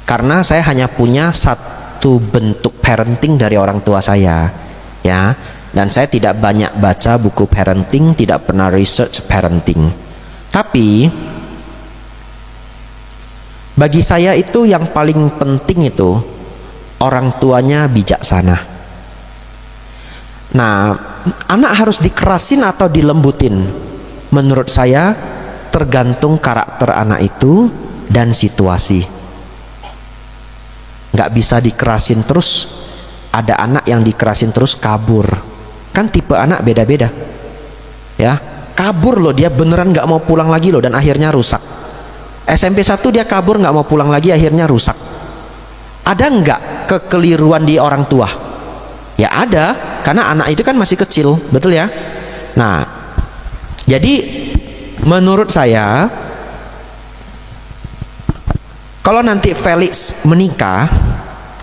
Karena saya hanya punya satu bentuk parenting dari orang tua saya, ya. Dan saya tidak banyak baca buku parenting, tidak pernah research parenting. Tapi bagi saya itu yang paling penting itu orang tuanya bijaksana. Nah, anak harus dikerasin atau dilembutin? Menurut saya tergantung karakter anak itu dan situasi. Nggak bisa dikerasin terus. Ada anak yang dikerasin terus kabur. Kan tipe anak beda-beda, ya. Kabur loh, dia beneran nggak mau pulang lagi loh, dan akhirnya rusak. SMP 1 dia kabur nggak mau pulang lagi, akhirnya rusak. Ada nggak kekeliruan di orang tua? Ya ada, karena anak itu kan masih kecil, betul ya. Nah, jadi menurut saya kalau nanti Felix menikah,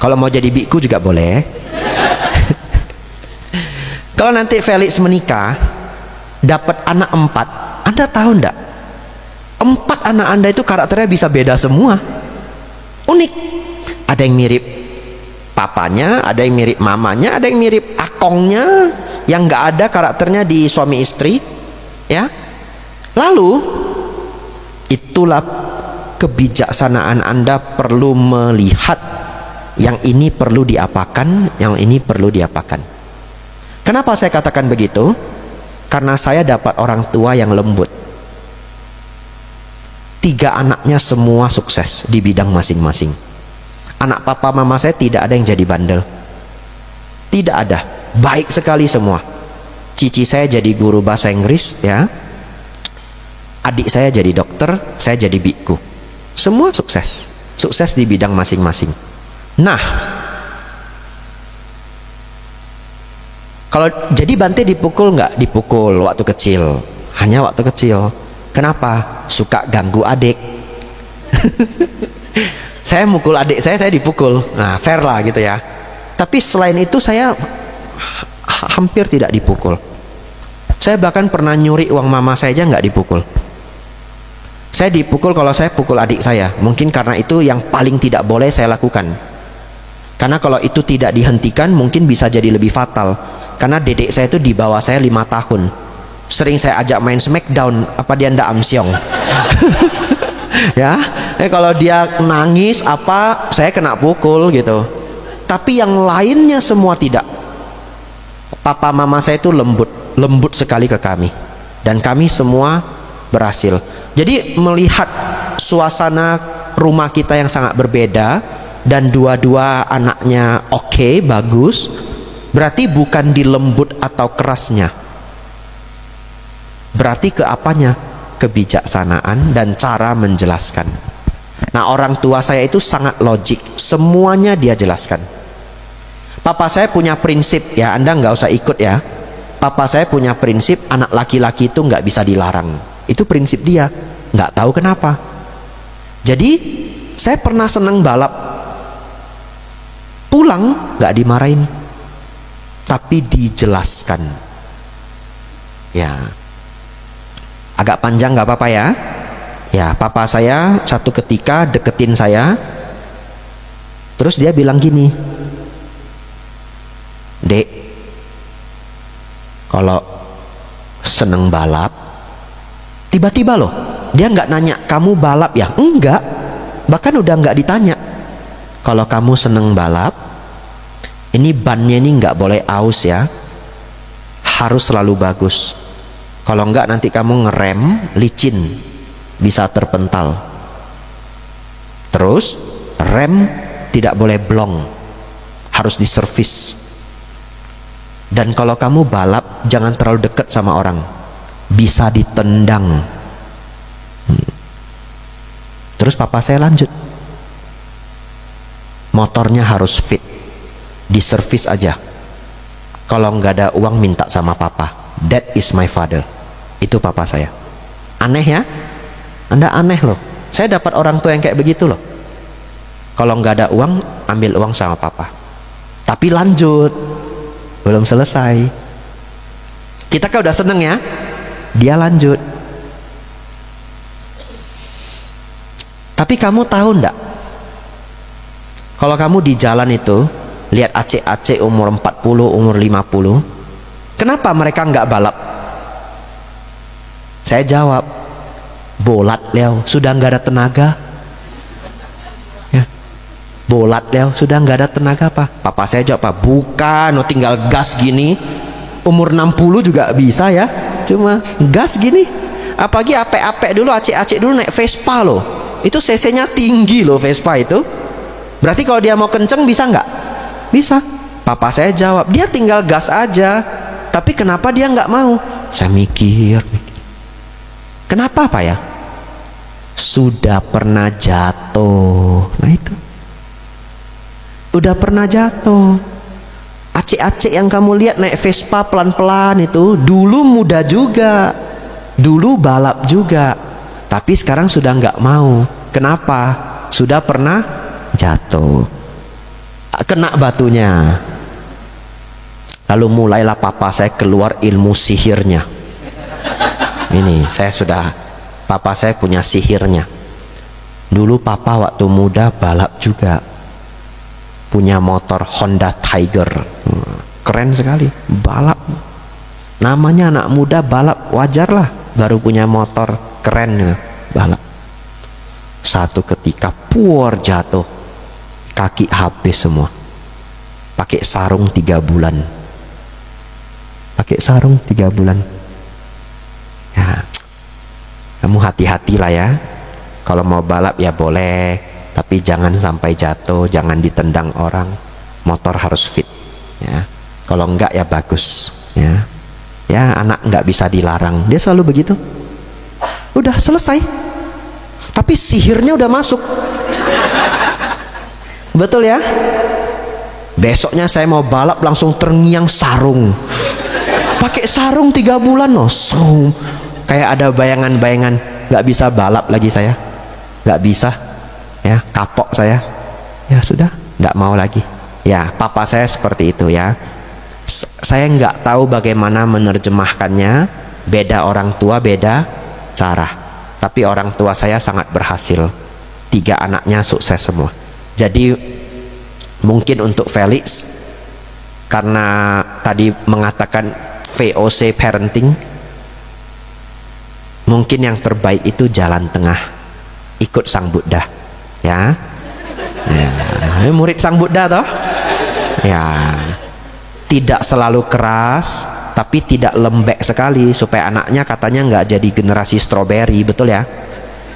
kalau mau jadi biku juga boleh. Kalau nanti Felix menikah, dapat anak 4, Anda tahu enggak? 4 anak Anda itu karakternya bisa beda semua. Unik. Ada yang mirip papanya, ada yang mirip mamanya, ada yang mirip akongnya, yang nggak ada karakternya di suami istri, ya. Lalu itulah kebijaksanaan Anda perlu melihat yang ini perlu diapakan, yang ini perlu diapakan. Kenapa saya katakan begitu? Karena saya dapat orang tua yang lembut. 3 anaknya semua sukses di bidang masing-masing. Anak papa mama saya tidak ada yang jadi bandel. Tidak ada. Baik sekali semua. Cici saya jadi guru bahasa Inggris, ya. Adik saya jadi dokter, saya jadi biku. Semua sukses. Sukses di bidang masing-masing. Nah, kalau jadi Bante dipukul nggak? Dipukul waktu kecil, hanya waktu kecil. Kenapa? Suka ganggu adik. Saya mukul adik saya dipukul. Nah, fair lah gitu ya. Tapi selain itu saya hampir tidak dipukul. Saya bahkan pernah nyuri uang mama saya aja nggak dipukul. Saya dipukul kalau saya pukul adik saya. Mungkin karena itu yang paling tidak boleh saya lakukan. Karena kalau itu tidak dihentikan mungkin bisa jadi lebih fatal. Karena dedek saya itu di bawah saya 5 tahun. Sering saya ajak main Smackdown, apa dia ndak amsyong. Ya, kalau dia nangis apa, saya kena pukul gitu. Tapi yang lainnya semua tidak. Papa mama saya itu lembut sekali ke kami. Dan kami semua berhasil. Jadi melihat suasana rumah kita yang sangat berbeda, dan dua-dua anaknya oke, bagus, berarti bukan di lembut atau kerasnya, berarti ke apanya? Kebijaksanaan dan cara menjelaskan. Nah, orang tua saya itu sangat logik, semuanya dia jelaskan. Papa saya punya prinsip, ya Anda nggak usah ikut ya. Papa saya punya prinsip anak laki-laki itu nggak bisa dilarang. Itu prinsip dia, nggak tahu kenapa. Jadi saya pernah seneng balap, pulang nggak dimarahin, tapi dijelaskan. Ya, agak panjang nggak apa-apa ya. Ya, papa saya satu ketika deketin saya, terus dia bilang gini, Dek, kalau seneng balap, tiba-tiba loh, dia nggak nanya kamu balap ya, enggak, bahkan udah nggak ditanya. Kalau kamu seneng balap, ini bannya ini nggak boleh aus ya, harus selalu bagus. Kalau enggak nanti kamu ngerem licin, bisa terpental. Terus rem tidak boleh blong, harus diservis. Dan kalau kamu balap jangan terlalu dekat sama orang, bisa ditendang. Terus papa saya lanjut, motornya harus fit, diservis aja. Kalau nggak ada uang minta sama papa. That is my father. Itu papa saya. Aneh ya? Anda aneh loh. Saya dapat orang tua yang kayak begitu loh. Kalau nggak ada uang, ambil uang sama papa. Tapi lanjut, belum selesai. Kita kan udah seneng ya, dia lanjut. Tapi kamu tahu ndak? Kalau kamu di jalan itu lihat acek-acek umur 40, umur 50, kenapa mereka nggak balap? Saya jawab, bolat Leo, sudah nggak ada tenaga. Ya. Bolat Leo, sudah nggak ada tenaga apa? Papa saya jawab apa? Bukan, oh, tinggal gas gini. Umur 60 juga bisa ya, cuma gas gini. Apalagi apek-apek dulu, acek-acek dulu naik Vespa loh. Itu cc-nya tinggi loh Vespa itu. Berarti kalau dia mau kenceng bisa nggak? Bisa. Papa saya jawab, dia tinggal gas aja. Tapi kenapa dia nggak mau? Saya mikir. Kenapa Pak ya? Sudah pernah jatuh. Nah itu. Udah pernah jatuh. Acek-acek yang kamu lihat naik Vespa pelan-pelan itu dulu muda juga. Dulu balap juga. Tapi sekarang sudah nggak mau. Kenapa? Sudah pernah jatuh, kena batunya. Lalu mulailah papa saya keluar ilmu sihirnya. Ini papa saya punya sihirnya. Dulu papa waktu muda balap juga, punya motor Honda Tiger, keren sekali, balap. Namanya anak muda balap, wajar lah, baru punya motor keren balap. Satu ketika puar jatuh, kaki habis semua. Pakai sarung 3 bulan. Pakai sarung 3 bulan. Ya, kamu hati-hatilah ya. Kalau mau balap ya boleh, tapi jangan sampai jatuh, jangan ditendang orang. Motor harus fit. Ya, kalau enggak ya bagus. Ya, ya anak enggak bisa dilarang. Dia selalu begitu. Udah selesai. Tapi sihirnya udah masuk. Betul ya? Besoknya saya mau balap langsung terngiang sarung. Pakai sarung 3 bulan loh. Kayak ada bayangan-bayangan, nggak bisa balap lagi saya. Nggak bisa. Ya, kapok saya. Ya sudah, nggak mau lagi. Ya, papa saya seperti itu ya. Saya nggak tahu bagaimana menerjemahkannya. Beda orang tua, beda cara. Tapi orang tua saya sangat berhasil. 3 anaknya sukses semua. Jadi mungkin untuk Felix, karena tadi mengatakan VOC parenting, mungkin yang terbaik itu jalan tengah, ikut Sang Buddha ya. Ya, murid Sang Buddha toh ya, tidak selalu keras tapi tidak lembek sekali, supaya anaknya katanya nggak jadi generasi stroberi, betul ya?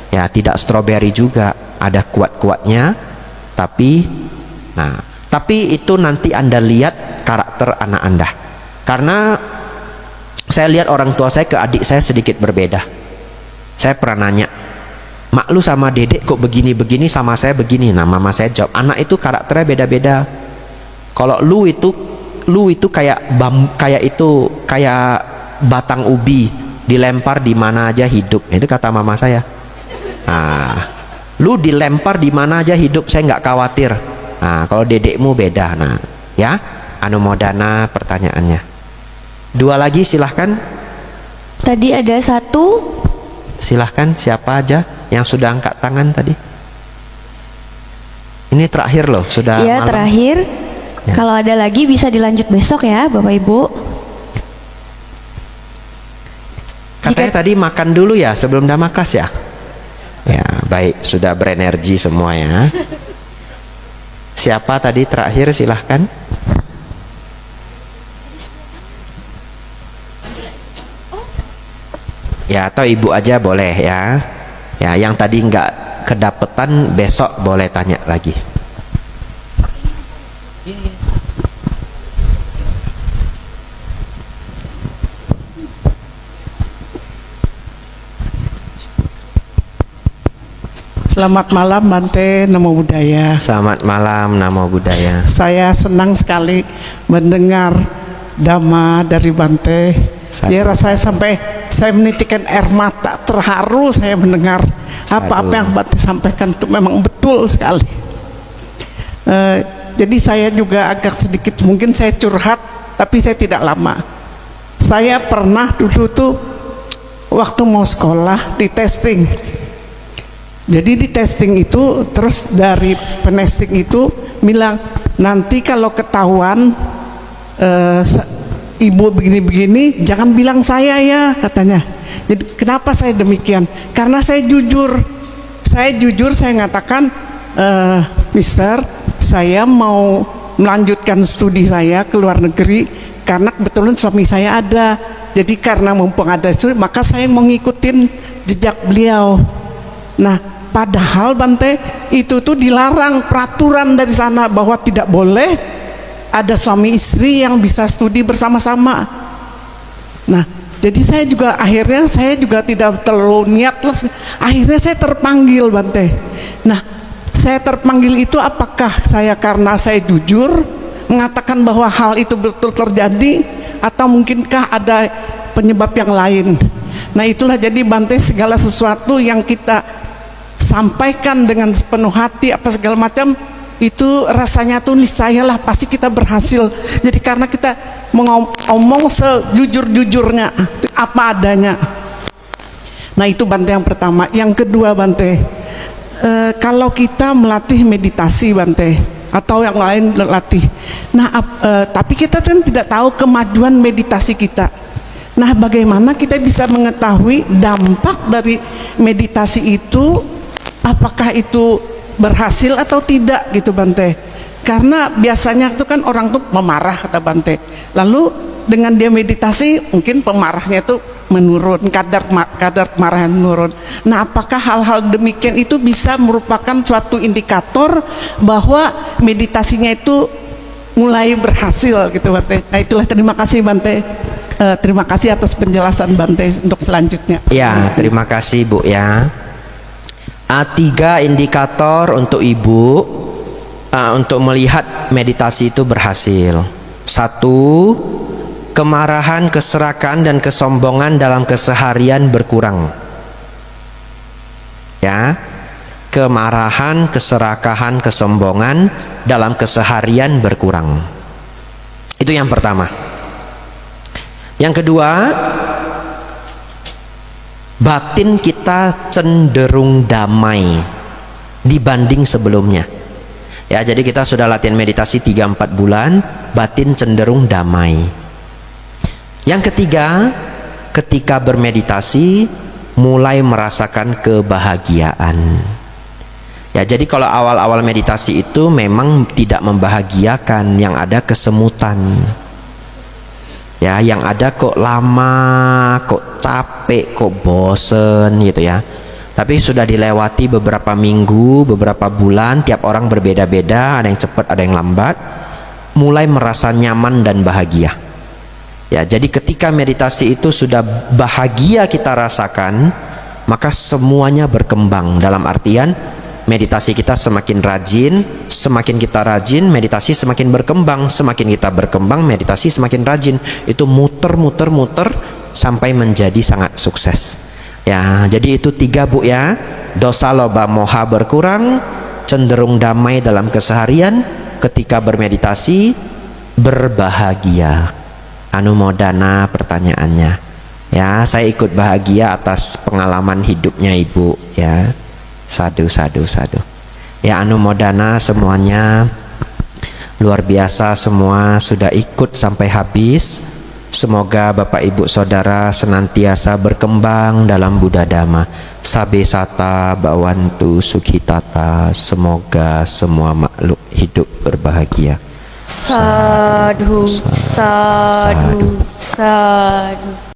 Ya, tidak stroberi juga, ada kuat-kuatnya, tapi itu nanti Anda lihat karakter anak Anda. Karena saya lihat orang tua saya ke adik saya sedikit berbeda. Saya pernah nanya, mak lu sama dedek kok begini-begini, sama saya begini. Nah, mama saya jawab, anak itu karakternya beda-beda. Kalau lu itu kayak batang ubi, dilempar di mana aja hidup. Itu kata mama saya. Nah, lu dilempar di mana aja hidup, saya nggak khawatir. Nah, kalau dedekmu beda. Nah, ya, anumodana pertanyaannya. 2 lagi silahkan. Tadi ada 1. Silahkan, siapa aja yang sudah angkat tangan tadi. Ini terakhir loh, sudah Iya, malam. terakhir. Ya. Kalau ada lagi bisa dilanjut besok ya Bapak Ibu. Katanya tadi makan dulu ya sebelum Damakas ya. Ya, baik, sudah berenergi semua ya. Siapa tadi terakhir, silahkan. Ya, atau ibu aja boleh ya. Ya, yang tadi nggak kedapetan besok boleh tanya lagi. Selamat malam Bante, Namo Buddhaya. Selamat malam, Namo Buddhaya. Saya senang sekali mendengar Dhamma dari Bante. Satu. Ya rasanya sampai saya menitikkan air mata, terharu saya mendengar apa-apa yang Bante sampaikan itu memang betul sekali. Jadi saya juga agak sedikit mungkin saya curhat, tapi saya tidak lama. Saya pernah dulu tuh waktu mau sekolah di testing. Jadi di testing itu terus dari penesting itu bilang nanti kalau ketahuan ibu begini-begini jangan bilang saya ya, katanya. Jadi kenapa saya demikian? Karena saya jujur, saya ngatakan Mister, saya mau melanjutkan studi saya ke luar negeri karena kebetulan suami saya ada. Jadi karena mumpung ada itu, maka saya mau ngikutin jejak beliau. Nah, padahal Bante itu tuh dilarang peraturan dari sana bahwa tidak boleh ada suami istri yang bisa studi bersama-sama. Nah, jadi saya juga tidak terlalu niatlah. Akhirnya saya terpanggil Bante. Nah, saya terpanggil itu apakah saya karena saya jujur mengatakan bahwa hal itu betul terjadi atau mungkinkah ada penyebab yang lain. Nah, itulah jadi Bante segala sesuatu yang kita sampaikan dengan sepenuh hati apa segala macam itu rasanya tuh nisayalah pasti kita berhasil. Jadi karena kita ngomong sejujur-jujurnya apa adanya. Nah, itu Bante yang pertama. Yang kedua Bante, kalau kita melatih meditasi Bante atau yang lain latih, nah tapi kita kan tidak tahu kemajuan meditasi kita. Nah, bagaimana kita bisa mengetahui dampak dari meditasi itu, apakah itu berhasil atau tidak gitu Bante? Karena biasanya itu kan orang tuh memarah kata Bante, lalu dengan dia meditasi mungkin pemarahnya itu menurun, kadar kemarahan menurun. Nah, apakah hal-hal demikian itu bisa merupakan suatu indikator bahwa meditasinya itu mulai berhasil gitu Bante? Nah, itulah, terima kasih Bante. Terima kasih atas penjelasan Bante untuk selanjutnya. Ya, terima kasih Bu ya. Tiga indikator untuk Ibu untuk melihat meditasi itu berhasil. Satu, kemarahan, keserakan dan kesombongan dalam keseharian berkurang. Ya, kemarahan, keserakahan, kesombongan dalam keseharian berkurang. Itu yang pertama. Yang kedua, batin kita cenderung damai dibanding sebelumnya. Ya, jadi kita sudah latihan meditasi 3-4 bulan, batin cenderung damai. Yang ketiga, ketika bermeditasi mulai merasakan kebahagiaan. Ya, jadi kalau awal-awal meditasi itu memang tidak membahagiakan, yang ada kesemutan. Ya, yang ada kok lama, kok capek, kok bosen gitu ya. Tapi sudah dilewati beberapa minggu, beberapa bulan, tiap orang berbeda-beda, ada yang cepat, ada yang lambat, mulai merasa nyaman dan bahagia. Ya, jadi ketika meditasi itu sudah bahagia kita rasakan, maka semuanya berkembang. Dalam artian meditasi kita semakin rajin, semakin kita rajin, meditasi semakin berkembang, semakin kita berkembang, meditasi semakin rajin. Itu muter sampai menjadi sangat sukses. Ya, jadi itu 3 Bu ya. Dosa, loba, moha berkurang, cenderung damai dalam keseharian, ketika bermeditasi berbahagia. Anumodana pertanyaannya. Ya, saya ikut bahagia atas pengalaman hidupnya Ibu ya. Sadu. Ya, anumodana semuanya. Luar biasa semua sudah ikut sampai habis. Semoga Bapak Ibu Saudara senantiasa berkembang dalam Buddha Dhamma. Sabe sata bawantu sukhitata. Semoga semua makhluk hidup berbahagia. Sadhu, sadhu, sadhu.